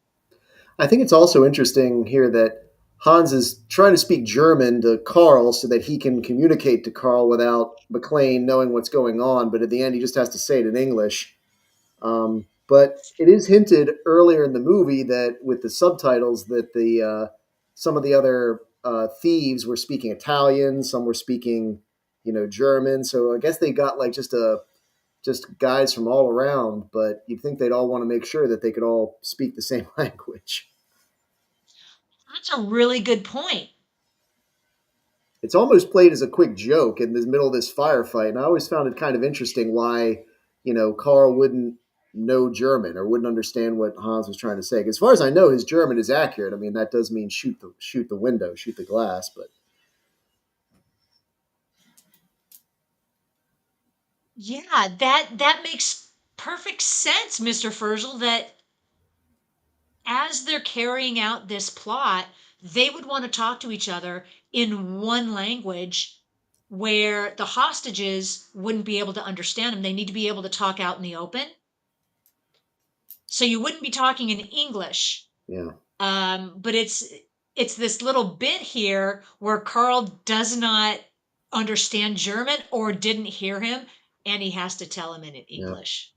I think it's also interesting here that Hans is trying to speak German to Carl so that he can communicate to Carl without McClane knowing what's going on, but at the end he just has to say it in English. But it is hinted earlier in the movie that with the subtitles that the some of the other thieves were speaking Italian, some were speaking, German. So I guess they got like just guys from all around, but you'd think they'd all want to make sure that they could all speak the same language. That's a really good point. It's almost played as a quick joke in the middle of this firefight, and I always found it kind of interesting why, Carl wouldn't know German or wouldn't understand what Hans was trying to say. As far as I know, his German is accurate. I mean, that does mean shoot the window, shoot the glass, but Yeah, that makes perfect sense, Mr. Ferzel, that as they're carrying out this plot, they would want to talk to each other in one language where the hostages wouldn't be able to understand them. They need to be able to talk out in the open. So you wouldn't be talking in English. yeah, But it's this little bit here where Carl does not understand German or didn't hear him, and he has to tell him in yeah. English.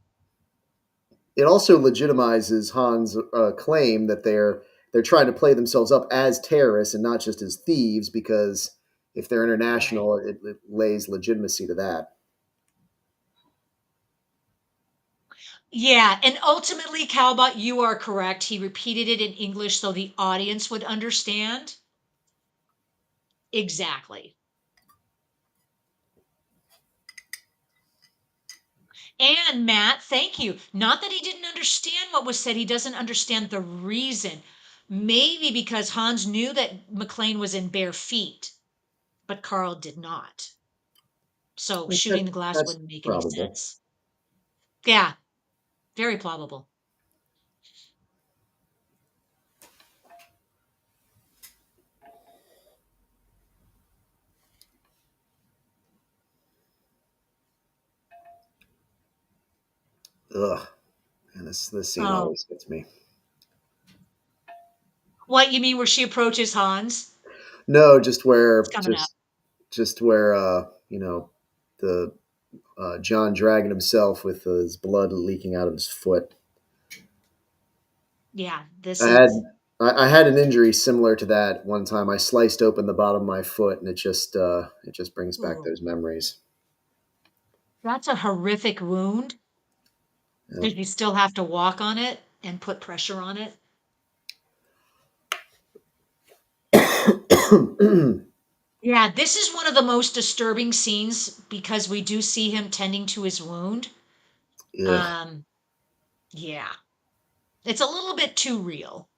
It also legitimizes Hans' claim that they're trying to play themselves up as terrorists and not just as thieves because if they're Right. international, it lays legitimacy to that. Yeah, and ultimately, Calbot, you are correct. He repeated it in English so the audience would understand. Exactly. And Matt, thank you. Not that he didn't understand what was said, he doesn't understand the reason. Maybe because Hans knew that McLean was in bare feet, but Carl did not. So shooting the glass That's wouldn't make any probable. sense. Yeah. Very plausible. Ugh, and this scene Oh, always gets me. what you mean where she approaches Hans? No, It's coming up. just where the John dragging himself with his blood leaking out of his foot. Yeah, this I had is. I had an injury similar to that one time. I sliced open the bottom of my foot, and it just brings back Ooh, those memories. that's a horrific wound. Yep. Did you still have to walk on it and put pressure on it? Yeah, this is one of the most disturbing scenes because we do see him tending to his wound. Ugh. Um, yeah, it's a little bit too real.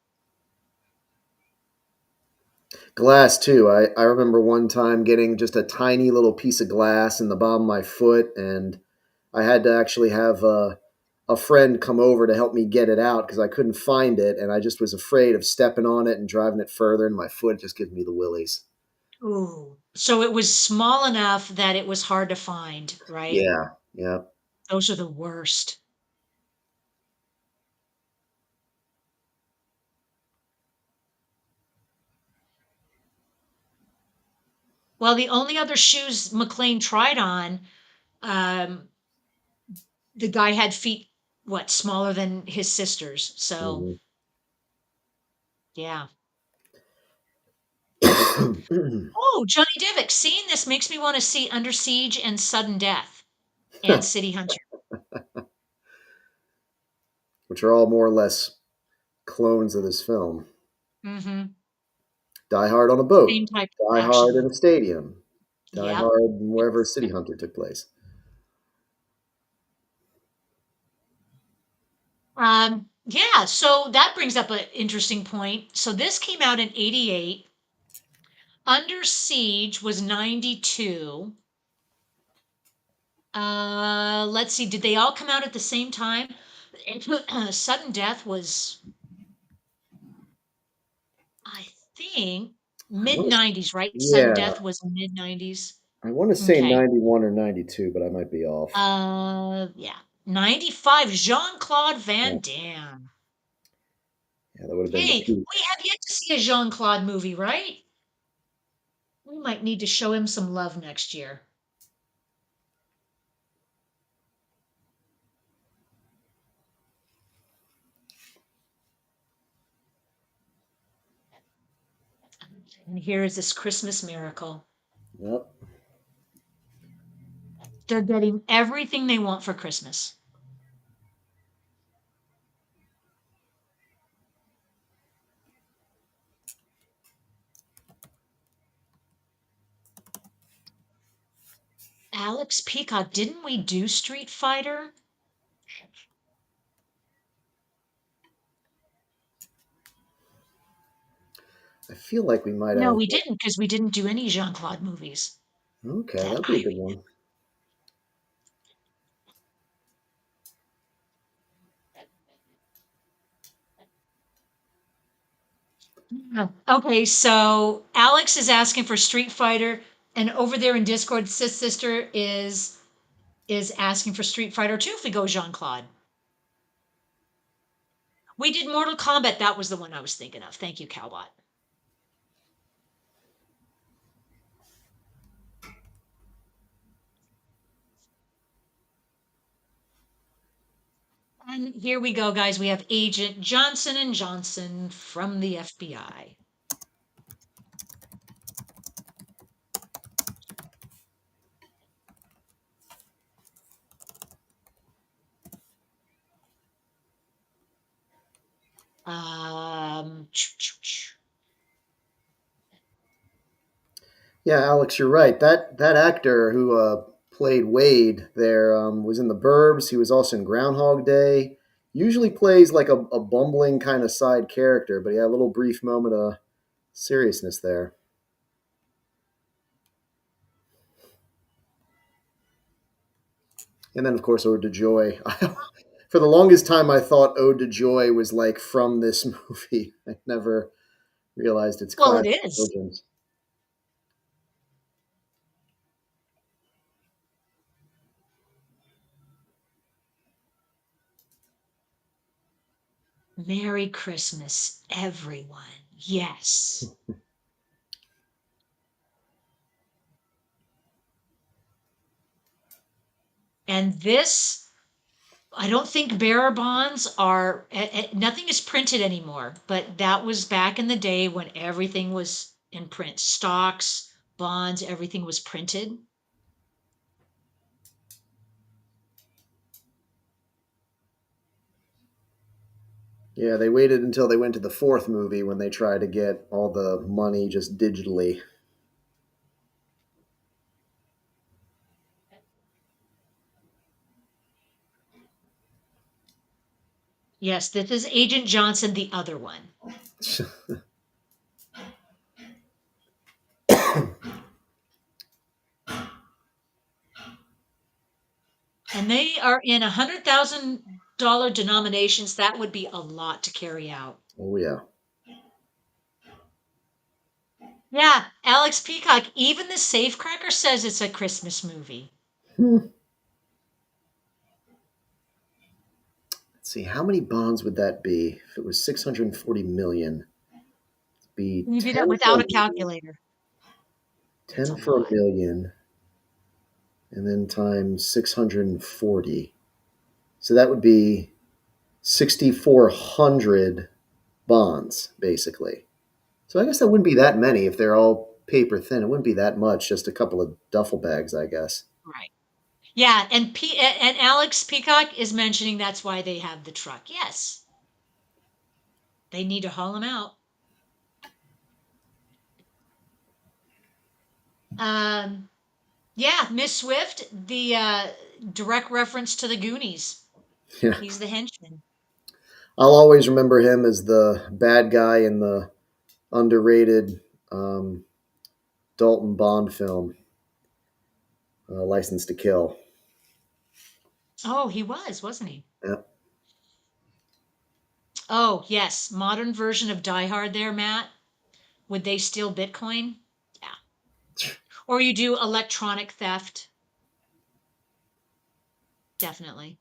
Glass too. I remember one time getting just a tiny little piece of glass in the bottom of my foot, and I had to actually have a friend come over to help me get it out because I couldn't find it, and I just was afraid of stepping on it and driving it further, and my foot just gives me the willies. Ooh. So it was small enough that it was hard to find, right? Yeah, yeah. Those are the worst. Well, the only other shoes McLean tried on, um, the guy had feet, what, smaller than his sister's. So, Mhm. yeah. Oh, Johnny Divick. Seeing this makes me want to see Under Siege and Sudden Death and City Hunter. Which are all more or less clones of this film. Hmm. Die Hard on a Same boat, type Die of action Hard in a movie. stadium, Die Yep. Hard wherever It's, City Hunter took place. yeah, so that brings up an interesting point. So this came out in 88. Under Siege was 92. Let's see, did they all come out at the same time? Sudden Death was, I think, I mid want to, 90s, right? Sudden yeah, Death was mid 90s. I want to say Okay. 91 or 92, but I might be off. Yeah. 95, Jean-Claude Yeah, Van Damme. yeah, that would have been the Hey, peak. we have yet to see a Jean-Claude movie, right? We might need to show him some love next year. And here is this Christmas miracle. Yep. They're getting everything they want for Christmas. Alex Peacock, didn't we do Street Fighter? I feel like we might No, have. we didn't because we didn't do any Jean-Claude movies Okay, that that'd be a I good one. remember. Okay, so Alex is asking for Street Fighter, and over there in Discord, Sis Sister is asking for Street Fighter 2 if we go Jean-Claude. We did Mortal Kombat. That was the one I was thinking of. Thank you, Cowbot. And here we go, guys. We have Agent Johnson and Johnson from the FBI. Um, Yeah, Alex, you're right. That actor who played Wade there was in The Burbs. He was also in Groundhog Day. Usually plays like a bumbling kind of side character, but he had a little brief moment of seriousness there. And then, of course, over to Joy. For the longest time, I thought Ode to Joy was like from this movie. I never realized its Well, it classic is. origins. Merry Christmas, everyone. Yes. And this, I don't think bearer bonds are, nothing is printed anymore, but that was back in the day when everything was in print. Stocks, bonds, everything was printed. Yeah, they waited until they went to the fourth movie when they tried to get all the money just digitally. Yes, this is Agent Johnson, the other one. And they are in $100,000 denominations. That would be a lot to carry out. Oh yeah. Yeah, Alex Peacock, even the Safecracker says it's a Christmas movie. Hmm. Let's see, how many bonds would that be if it was 640 million? It'd be You do that 10 without for a calculator. It's a 10 for a lot. million, and then times 640. So that would be 6,400 bonds, basically. So I guess that wouldn't be that many if they're all paper thin. It wouldn't be that much, just a couple of duffel bags, I guess. Right. Yeah, and Alex Peacock is mentioning that's why they have the truck. Yes, they need to haul them out. Um, yeah, Miss Swift, the direct reference to the Goonies. Yeah. He's the henchman. I'll always remember him as the bad guy in the underrated um, Dalton Bond film, License to Kill. Oh, he was, wasn't he? Yeah. Oh, yes, modern version of Die Hard there, Matt. Would they steal Bitcoin? Yeah. Or you do electronic theft? Definitely.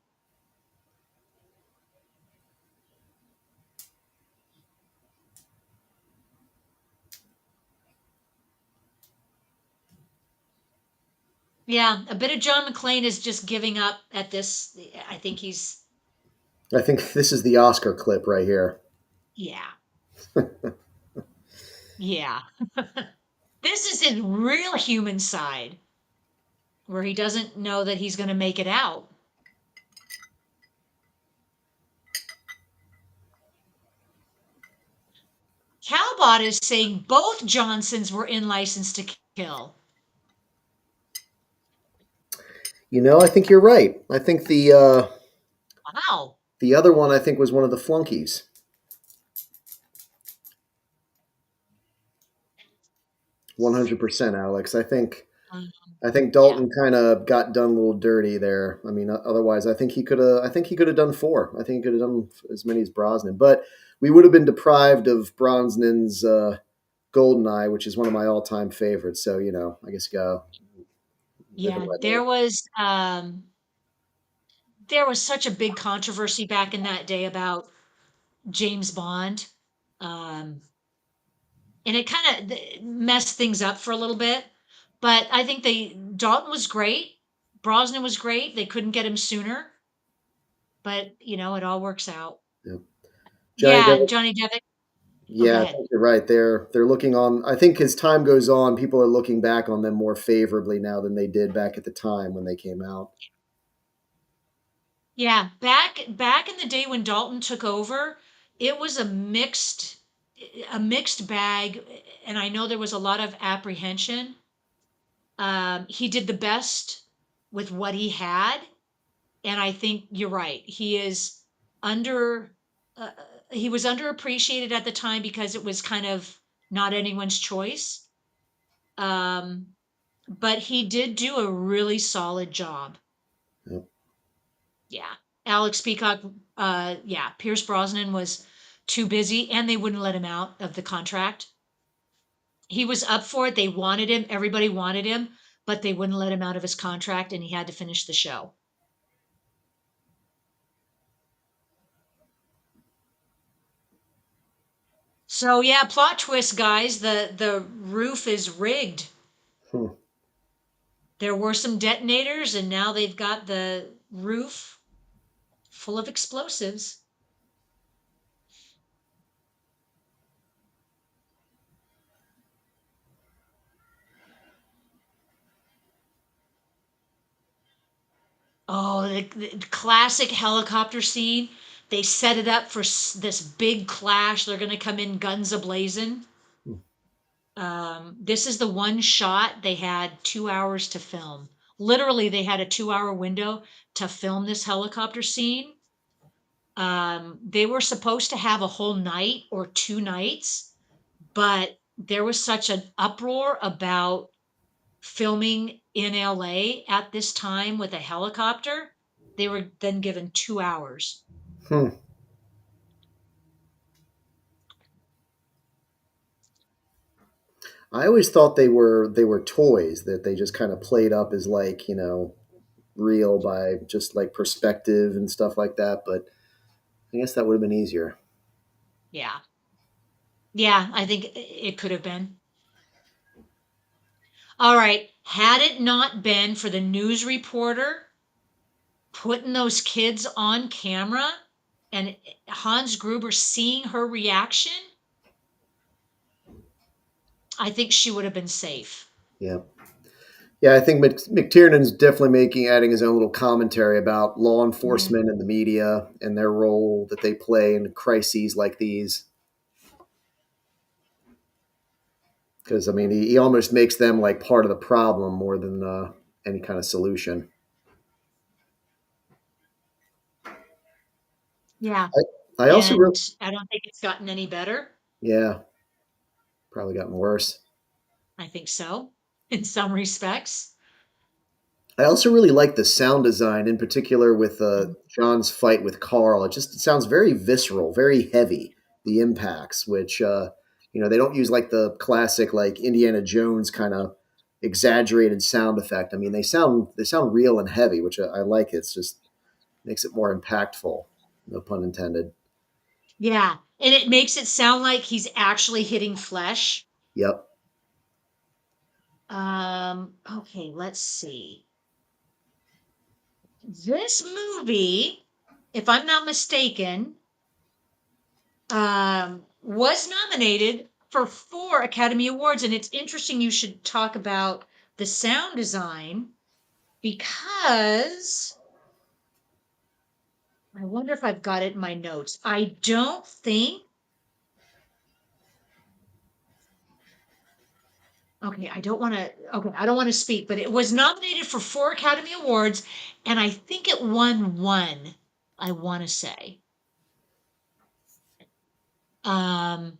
Yeah, a bit of John McClane is just giving up at this. I think he's, I think this is the Oscar clip right here. yeah, yeah. This is his real human side where he doesn't know that he's going to make it out. Calbot is saying both Johnsons were in License to Kill. I think you're right. I think Wow. the other one I think was one of the flunkies. 100%, Alex. Um, I think yeah. Dalton kind of got done a little dirty there. I mean, otherwise, I think he could have. I think he could have done four. I think he could have done as many as Brosnan, but we would have been deprived of Brosnan's Goldeneye, which is one of my all-time favorites. So I guess go live and Yeah, let there live. was there was such a big controversy back in that day about James Bond. Um, and it kind of messed things up for a little bit. But I think Dalton was great. Brosnan was great. They couldn't get him sooner, but it all works out. Yeah. Johnny Yeah, Depp. Johnny Depp. Oh, go Yeah, I ahead. think you're right. They're looking on. I think as time goes on, people are looking back on them more favorably now than they did back at the time when they came out. Yeah, back in the day when Dalton took over, it was a mixed bag, and I know there was a lot of apprehension. He did the best with what he had, and I think you're right. Under uh, he was underappreciated at the time because it was kind of not anyone's choice. Um, but he did do a really solid job. Yep. Yeah. Alex Peacock, yeah, Pierce Brosnan was too busy and they wouldn't let him out of the contract. He was up for it. They wanted him. Everybody wanted him, but they wouldn't let him out of his contract and he had to finish the show. So yeah, plot twist, guys. The roof is rigged. Hmm. There were some detonators, and now they've got the roof full of explosives. Oh, the classic helicopter scene. They set it up for this big clash. They're going to come in guns ablazing. This is the one shot they had 2 hours to film. Literally, they had a 2 hour window to film this helicopter scene. They were supposed to have a whole night or 2 nights, but there was such an uproar about filming in LA at this time with a helicopter. They were then given 2 hours. Hmm. I always thought they were toys that they just kind of played up as like real by just like perspective and stuff like that. But I guess that would have been easier. Yeah. Yeah, I think it could have been. All right. Had it not been for the news reporter putting those kids on camera and Hans Gruber seeing her reaction, I think she would have been safe. Yeah. Yeah, I think McTiernan's definitely adding his own little commentary about law Mhm. enforcement and the media and their role that they play in crises like these. Because I mean, he almost makes them like part of the problem more than any kind of solution. Yeah. I also And really, I don't think it's gotten any better. yeah, probably gotten worse. I think so, in some respects. I also really like the sound design, in particular with Mhm. John's fight with Carl. It sounds very visceral, very heavy. The impacts, which they don't use like the classic like Indiana Jones kind of exaggerated sound effect. I mean, they sound real and heavy, which I like. It's just makes it more impactful. No pun intended. Yeah. And it makes it sound like he's actually hitting flesh. Yep. Okay, let's see. This movie, if I'm not mistaken, was nominated for 4 Academy Awards. And it's interesting you should talk about the sound design because I wonder if I've got it in my notes. I don't think. Okay, I don't want to. Okay, I don't want to speak, but it was nominated for 4 Academy Awards, and I think it won one. I want to say. Um,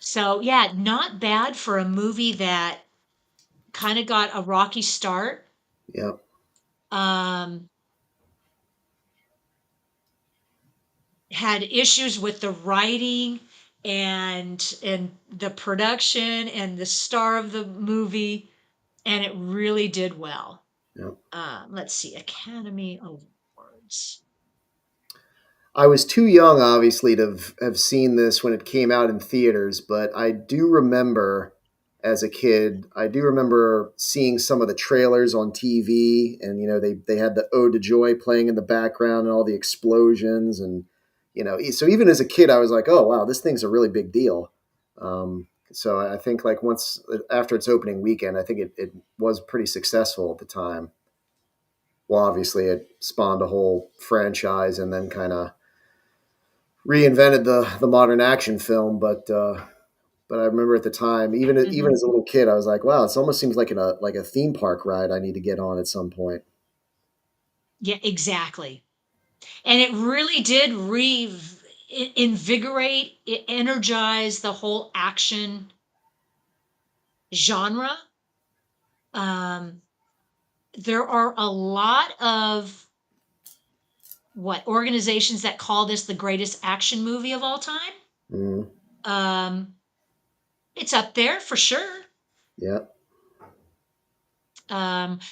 so yeah, not bad for a movie that kind of got a rocky start. Yep. Um, had issues with the writing and the production and the star of the movie, and it really did well. Yep. Let's see, Academy Awards. I was too young, obviously, to have seen this when it came out in theaters, but I do remember as a kid, I do remember seeing some of the trailers on TV, and they had the Ode to Joy playing in the background and all the explosions, and so even as a kid, I was like, oh wow, this thing's a really big deal. So I think like once after its opening weekend, I think it was pretty successful at the time. Well, obviously, it spawned a whole franchise and then kind of reinvented the modern action film. But I remember at the time, even Mhm. as a little kid, I was like, wow, it almost seems like a theme park ride I need to get on at some point. Yeah, exactly. And it really did invigorate, it energized the whole action genre. there are a lot of what organizations that call this the greatest action movie of all time. Mm, Um, it's up there for sure. yeah.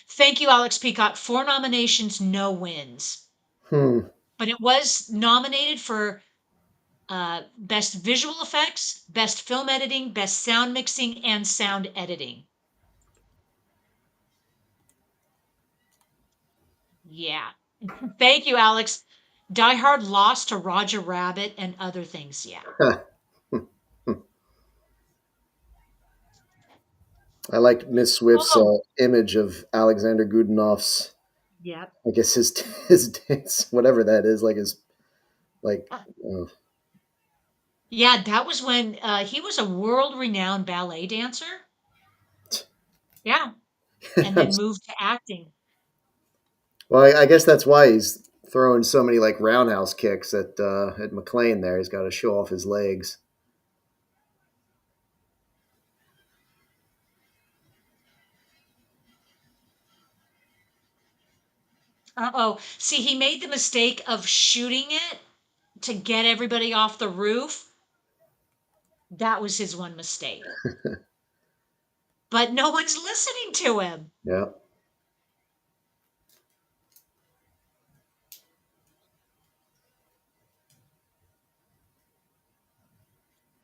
Thank you, Alex Peacock. 4 nominations, no wins, Hmm. but it was nominated for best visual effects, best film editing, best sound mixing, and sound editing. Yeah. Thank you, Alex. Die Hard lost to Roger Rabbit and other things. Yeah. I like Miss Swift's Oh, image of Alexander Godunov's. yep. I guess his his dance, whatever that is, like his like. Uh, Yeah, that was when he was a world renowned ballet dancer. Yeah. And then moved to acting. well, I guess that's why he's throwing so many like roundhouse kicks at McLean. There, he's got to show off his legs. Uh-oh. See, he made the mistake of shooting it to get everybody off the roof. That was his one mistake. But no one's listening to him. Yeah.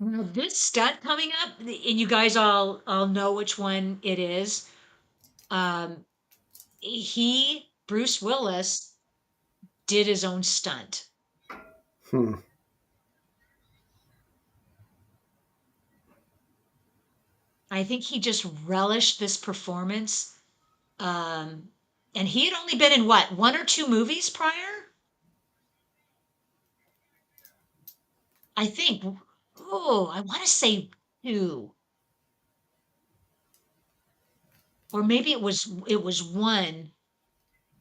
Now, this stunt coming up, and you guys all know which one it is. Um, Bruce Willis, did his own stunt. Hmm. I think he just relished this performance. Um, and he had only been in what, 1 or 2 movies prior? I think. Oh, I want to say 2, or maybe it was one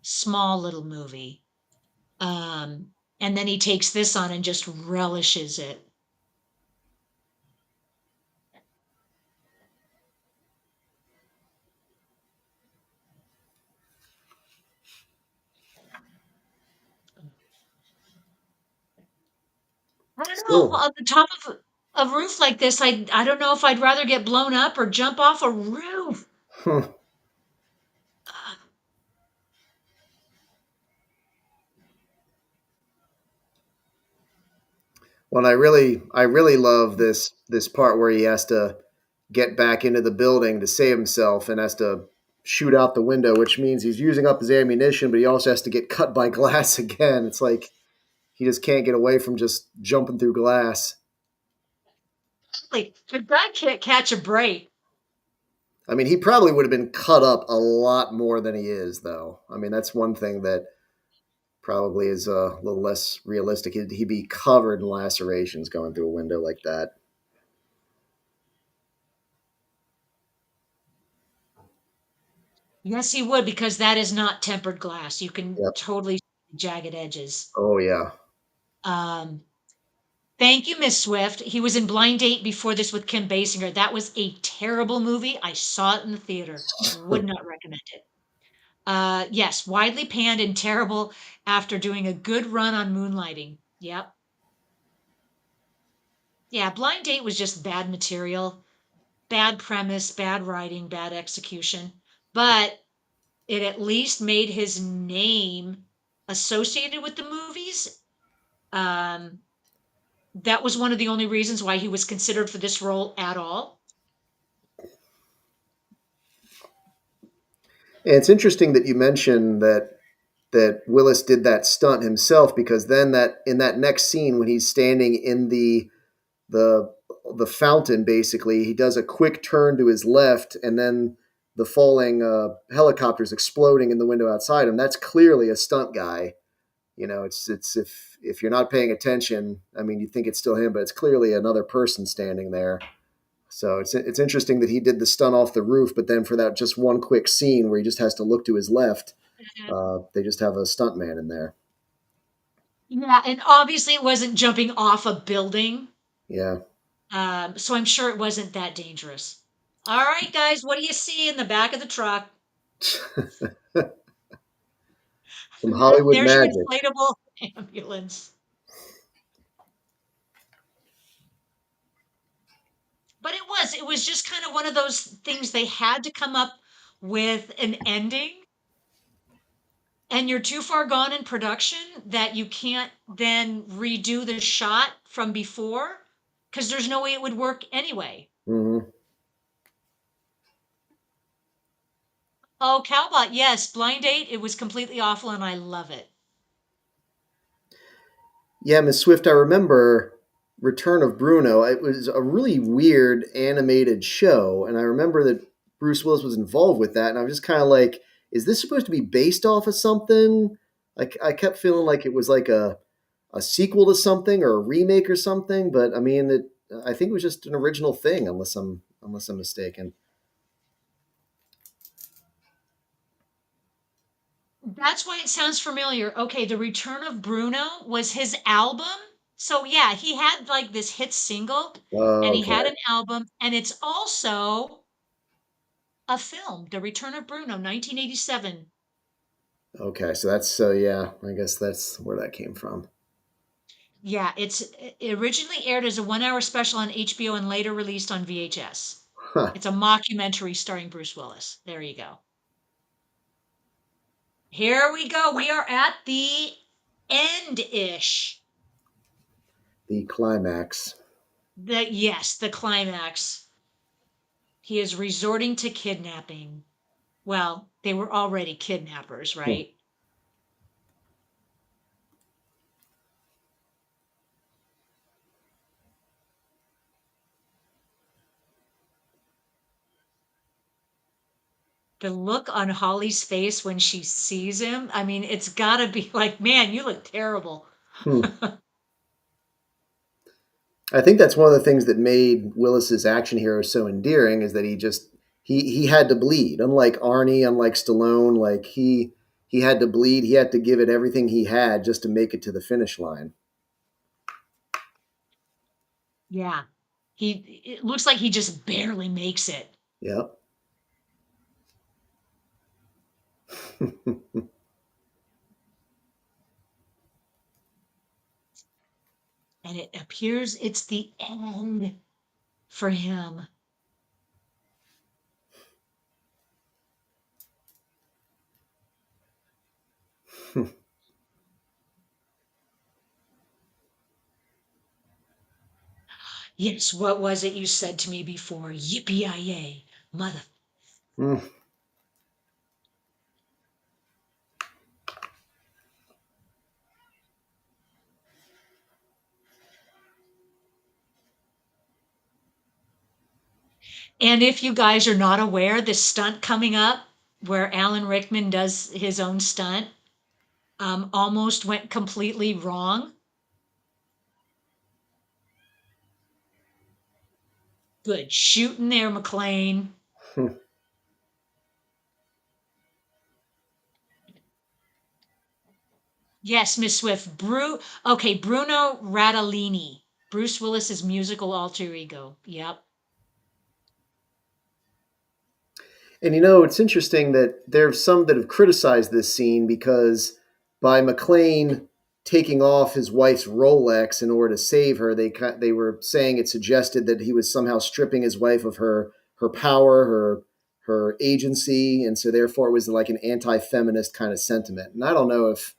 small little movie. And then he takes this on and just relishes it. I don't know. Still, On the top of a roof like this, I don't know if I'd rather get blown up or jump off a roof. huh. Uh, Well, I really love this part where he has to get back into the building to save himself and has to shoot out the window, which means he's using up his ammunition, but he also has to get cut by glass again. It's like he just can't get away from just jumping through glass. like the guy can't catch a break. I mean, he probably would have been cut up a lot more than he is, though. I mean, that's one thing that probably is a little less realistic. He'd be covered in lacerations going through a window like that. Yes, he would, because that is not tempered glass. You can Yep. totally see jagged edges. Oh yeah. Um, Thank you, Miss Swift. He was in Blind Date before this with Kim Basinger. That was a terrible movie. I saw it in the theater. Would not recommend it. Yes, widely panned and terrible after doing a good run on Moonlighting. Yep. Yeah, Blind Date was just bad material, bad premise, bad writing, bad execution. But it at least made his name associated with the movies. Um, that was one of the only reasons why he was considered for this role at all. And it's interesting that you mentioned that Willis did that stunt himself because then that in that next scene when he's standing in the the fountain basically he does a quick turn to his left and then the falling helicopter's exploding in the window outside him. That's clearly a stunt guy. You know, it's if you're not paying attention, I mean, you think it's still him, but it's clearly another person standing there. So it's interesting that he did the stunt off the roof, but then for that just one quick scene where he just has to look to his left, they just have a stunt man in there. Yeah, and obviously it wasn't jumping off a building. Yeah. So I'm sure it wasn't that dangerous. All right, guys, what do you see in the back of the truck? Some Hollywood There's your magic. inflatable ambulance. But it was just kind of one of those things they had to come up with an ending, and you're too far gone in production that you can't then redo the shot from before because there's no way it would work anyway. Hmm. Oh, Cowbot, yes, Blind Date, it was completely awful and I love it. Yeah, Miss Swift, I remember Return of Bruno. It was a really weird animated show, and I remember that Bruce Willis was involved with that, and I was just kind of like, is this supposed to be based off of something? Like I kept feeling like it was like a sequel to something or a remake or something, but I mean, I think it was just an original thing, unless I'm mistaken. That's why it sounds familiar. Okay, The Return of Bruno was his album. So yeah, he had like this hit single and he had Okay, an album and it's also a film, The Return of Bruno, 1987. okay, so that's so yeah, I guess that's where that came from. Yeah, it originally aired as a 1 hour special on HBO and later released on VHS. Huh. It's a mockumentary starring Bruce Willis. There you go. Here we go. We are at the end-ish. The climax. The climax. He is resorting to kidnapping. Well, they were already kidnappers, Hmm. right? The look on Holly's face when she sees him, I mean, it's gotta be like, man, you look terrible. Hmm. I think that's one of the things that made Willis's action hero so endearing is that he had to bleed. Unlike Arnie, unlike Stallone, like he had to bleed. He had to give it everything he had just to make it to the finish line. Yeah. It looks like he just barely makes it. Yep. And it appears it's the end for him. Yes, what was it you said to me before? Yippee-yi-yay, mother. Hmm. And if you guys are not aware, the stunt coming up where Alan Rickman does his own stunt almost went completely wrong. Good shooting there, McLean. Yes, Miss Swift. Okay, Bruno Radalini, Bruce Willis's musical alter ego. Yep. And it's interesting that there's some that have criticized this scene because by McLean taking off his wife's Rolex in order to save her, they were saying it suggested that he was somehow stripping his wife of her power, her agency, and so therefore it was like an anti-feminist kind of sentiment. And I don't know if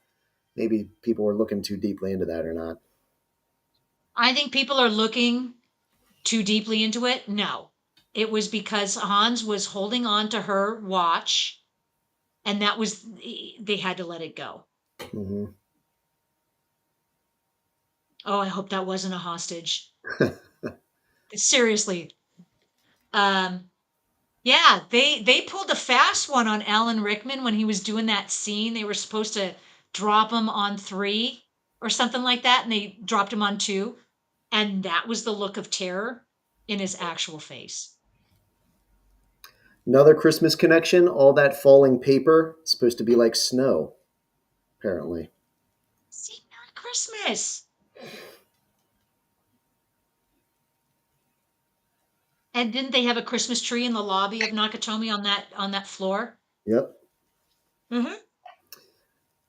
maybe people were looking too deeply into that or not. I think people are looking too deeply into it. No. It was because Hans was holding on to her watch and that was they had to let it go. Hmm. Oh, I hope that wasn't a hostage. Seriously. Um yeah, they pulled a fast one on Alan Rickman when he was doing that scene. They were supposed to drop him on 3 or something like that and they dropped him on 2 and that was the look of terror in his actual face. Another Christmas connection, all that falling paper is supposed to be like snow, apparently. See, Merry Christmas. And didn't they have a Christmas tree in the lobby of Nakatomi on that floor? Yep. Hmm.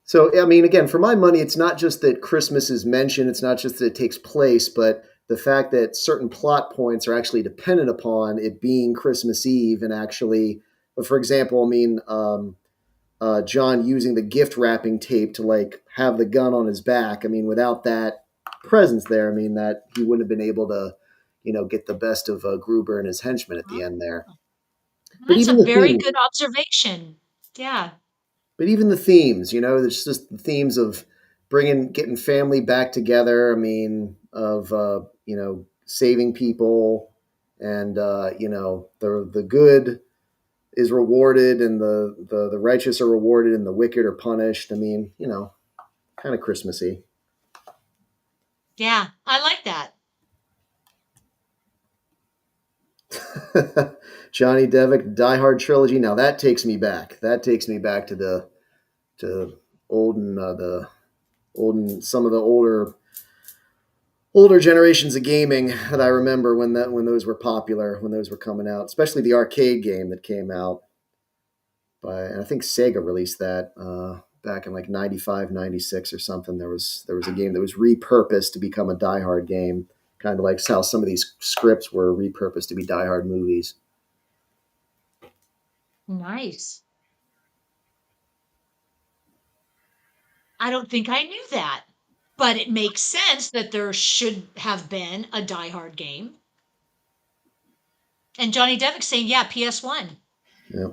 So, I mean, again, for my money, it's not just that Christmas is mentioned, it's not just that it takes place, but the fact that certain plot points are actually dependent upon it being Christmas Eve and actually, for example, I mean, John using the gift wrapping tape to like have the gun on his back. I mean, without that presence there, I mean, that he wouldn't have been able to, get the best of Gruber and his henchmen at the end there. But That's a even the very themes, good observation. Yeah. but even the themes, there's just the themes of getting family back together. I mean, of saving people, and the good is rewarded, and the righteous are rewarded, and the wicked are punished. I mean, kind of Christmassy. Yeah. I like that. Johnny Devick Die Hard trilogy. Now that takes me back. That takes me back to to the olden some of the older generations of gaming that I remember when those were popular, when those were coming out, especially the arcade game that came out and I think Sega released that back in like 95, 96 or something. There was a game that was repurposed to become a Die Hard game, kind of like how some of these scripts were repurposed to be Die Hard movies. Nice. I don't think I knew that, but it makes sense that there should have been a Die Hard game. And Johnny Devick saying, yeah, PS1. Yeah.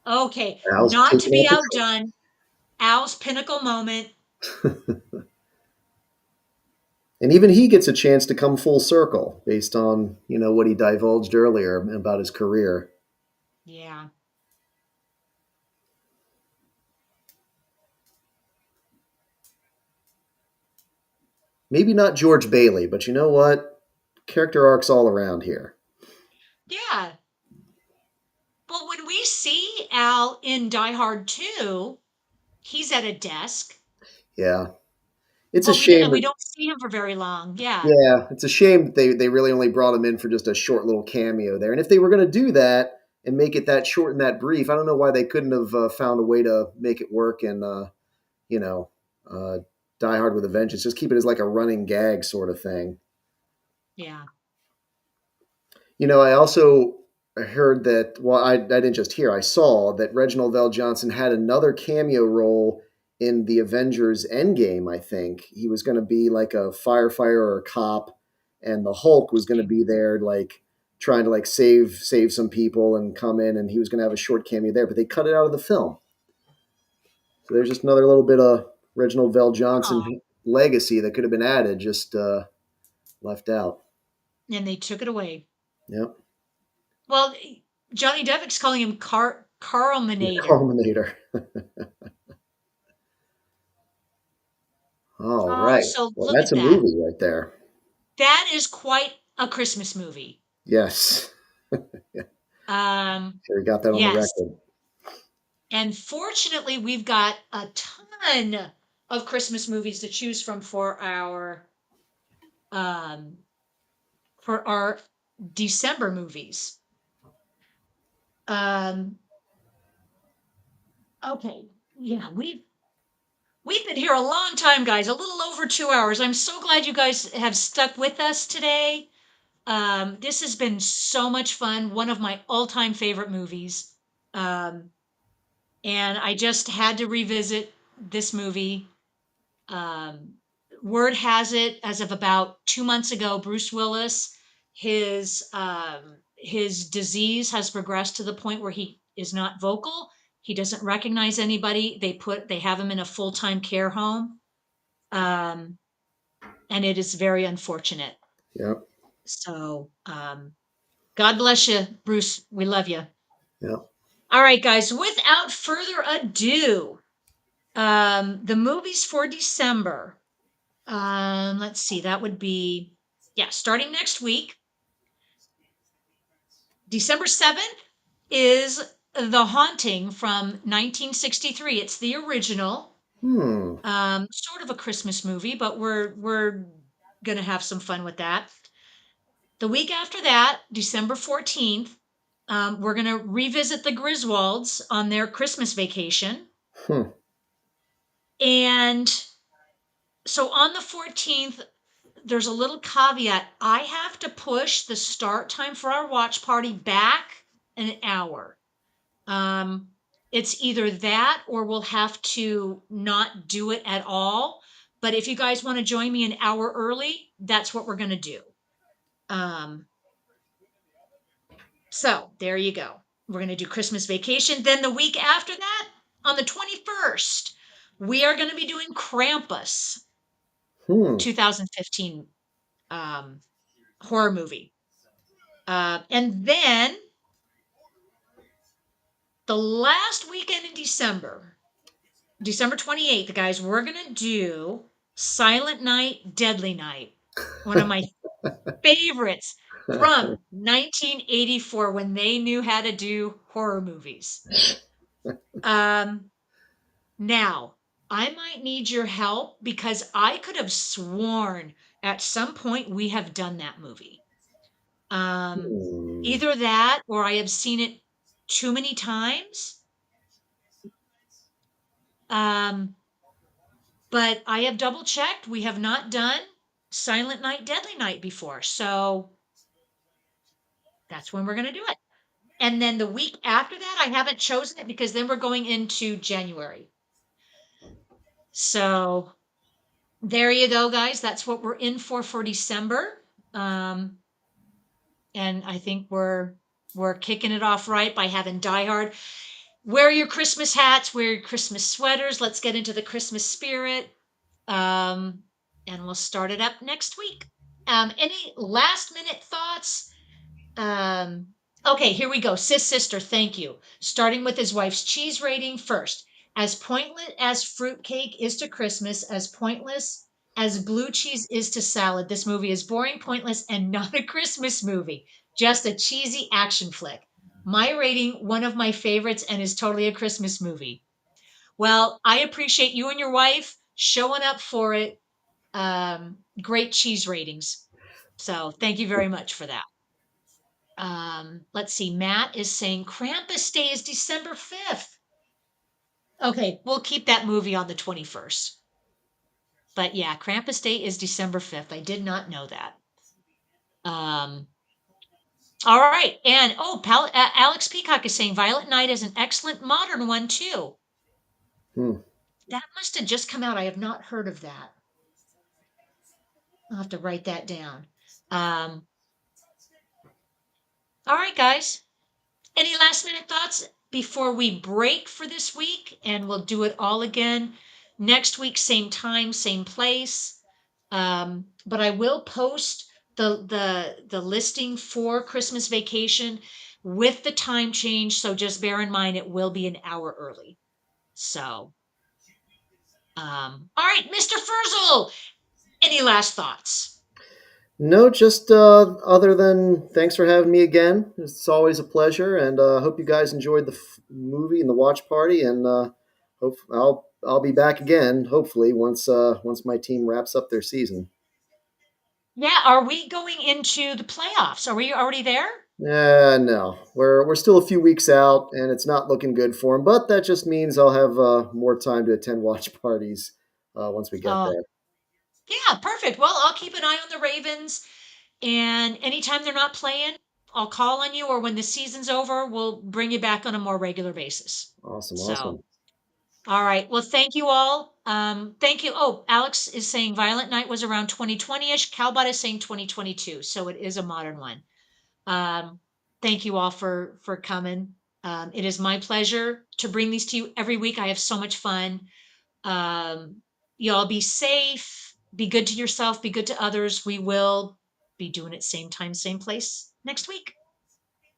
Okay. I was Not to taking be out the outdone. Al's pinnacle moment. trash. And even he gets a chance to come full circle based on, what he divulged earlier about his career. Yeah. Maybe not George Bailey, but you know what? Character arcs all around here. Yeah. But when we see Al in Die Hard 2, he's at a desk. Yeah. It's a Well, shame we that don't see him for very long. Yeah. Yeah, it's a shame that they really only brought him in for just a short little cameo there. And if they were going to do that and make it that short and that brief, I don't know why they couldn't have found a way to make it work and you know, uh, Die Hard with a Vengeance. Just keep it as like a running gag sort of thing. Yeah. I also heard that, well, I didn't just hear, I saw that Reginald Vell Johnson had another cameo role in the Avengers Endgame, I think. He was going to be like a firefighter or a cop, and the Hulk was going to be there, like, trying to like save some people and come in, and he was going to have a short cameo there, but they cut it out of the film. So there's just another little bit of Reginald Vell Oh, Johnson legacy that could have been added, just left out. and they took it away. Yep. Well, Johnny Devick's calling him The Carlminator. Culminator. All Oh, right. so Well, look that's at a that. movie right there. That is quite a Christmas movie. Yes. Yeah, Um, sure, we got that on the yes. record. And fortunately, we've got a ton of Christmas movies to choose from um for our December movies. Um, okay. Yeah, we've been here a long time, guys, a little over 2 hours. I'm so glad you guys have stuck with us today. This has been so much fun. One of my all-time favorite movies. Um, and I just had to revisit this movie. Um, Word has it, as of about 2 months ago, Bruce Willis, his disease has progressed to the point where he is not vocal. He doesn't recognize anybody. They have him in a full-time care home, um, and it is very unfortunate. Yep. So, God bless you, Bruce. We love you. Yep. All right, guys. Without further ado, the movies for December. Let's see. That would be, yeah, starting next week. December 7th is The Haunting from 1963. It's the original. Hmm. Sort of a Christmas movie, but we're gonna have some fun with that. The week after that, December 14th, we're gonna revisit the Griswolds on their Christmas vacation. Hmm. And so on the 14th, there's a little caveat. I have to push the start time for our watch party back an hour. Um, it's either that or we'll have to not do it at all. But if you guys want to join me an hour early, that's what we're going to do. Um, so there you go. We're going to do Christmas vacation. Then the week after that, on the 21st, we are going to be doing Krampus, Hmm. 2015 um, horror movie. And then the last weekend in December, December 28th, guys, we're going to do Silent Night, Deadly Night, one of my favorites from 1984 when they knew how to do horror movies. Um, Now, I might need your help because I could have sworn at some point we have done that movie. Um, Hmm. Either that or I have seen it too many times. Um, but I have double checked. We have not done Silent Night, Deadly Night before. So that's when we're going to do it. And then the week after that, I haven't chosen it because then we're going into January. So there you go, guys. That's what we're in for December. Um, and I think we're kicking it off right by having Die Hard. Wear your Christmas hats, wear your Christmas sweaters. Let's get into the Christmas spirit. Um, and we'll start it up next week. Any last minute thoughts? Um, okay, here we go. Sis Sister, thank you. Starting with his wife's cheese rating first. As pointless as fruitcake is to Christmas, as pointless as blue cheese is to salad, this movie is boring, pointless, and not a Christmas movie. Just a cheesy action flick. My rating, one of my favorites, and is totally a Christmas movie. Well, I appreciate you and your wife showing up for it. Great cheese ratings. So thank you very much for that. Let's see. Matt is saying Krampus Day is December 5th. Okay, we'll keep that movie on the 21st. But yeah, Krampus Day is December 5th. I did not know that. Um, all right. And Alex Peacock is saying Violet Night is an excellent modern one too. Hmm. That must have just come out. I have not heard of that. I'll have to write that down. Um, all right, guys. Any last minute thoughts before we break for this week? And we'll do it all again next week, same time, same place. But I will post the listing for Christmas vacation with the time change. So just bear in mind it will be an hour early. So, all right, Mr. Furzel, any last thoughts? No, just other than thanks for having me again. It's always a pleasure, and hope you guys enjoyed the movie and the watch party. And hope I'll be back again, hopefully, once my team wraps up their season. Yeah, are we going into the playoffs? Are we already there? No, we're still a few weeks out, and it's not looking good for them. But that just means I'll have more time to attend watch parties once we get Oh, there. yeah, perfect. Well, I'll keep an eye on the Ravens, and anytime they're not playing, I'll call on you, or when the season's over, we'll bring you back on a more regular basis. Awesome, So, awesome. all right. Well, thank you all. Thank you. Oh, Alex is saying Violent Night was around 2020-ish. Calbot is saying 2022, so it is a modern one. Um, Thank you all for coming. It is my pleasure to bring these to you every week. I have so much fun. Um, Y'all be safe, be good to yourself, be good to others. We will be doing it same time, same place next week.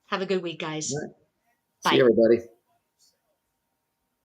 Have a good week, All guys. right. See you, Bye. everybody.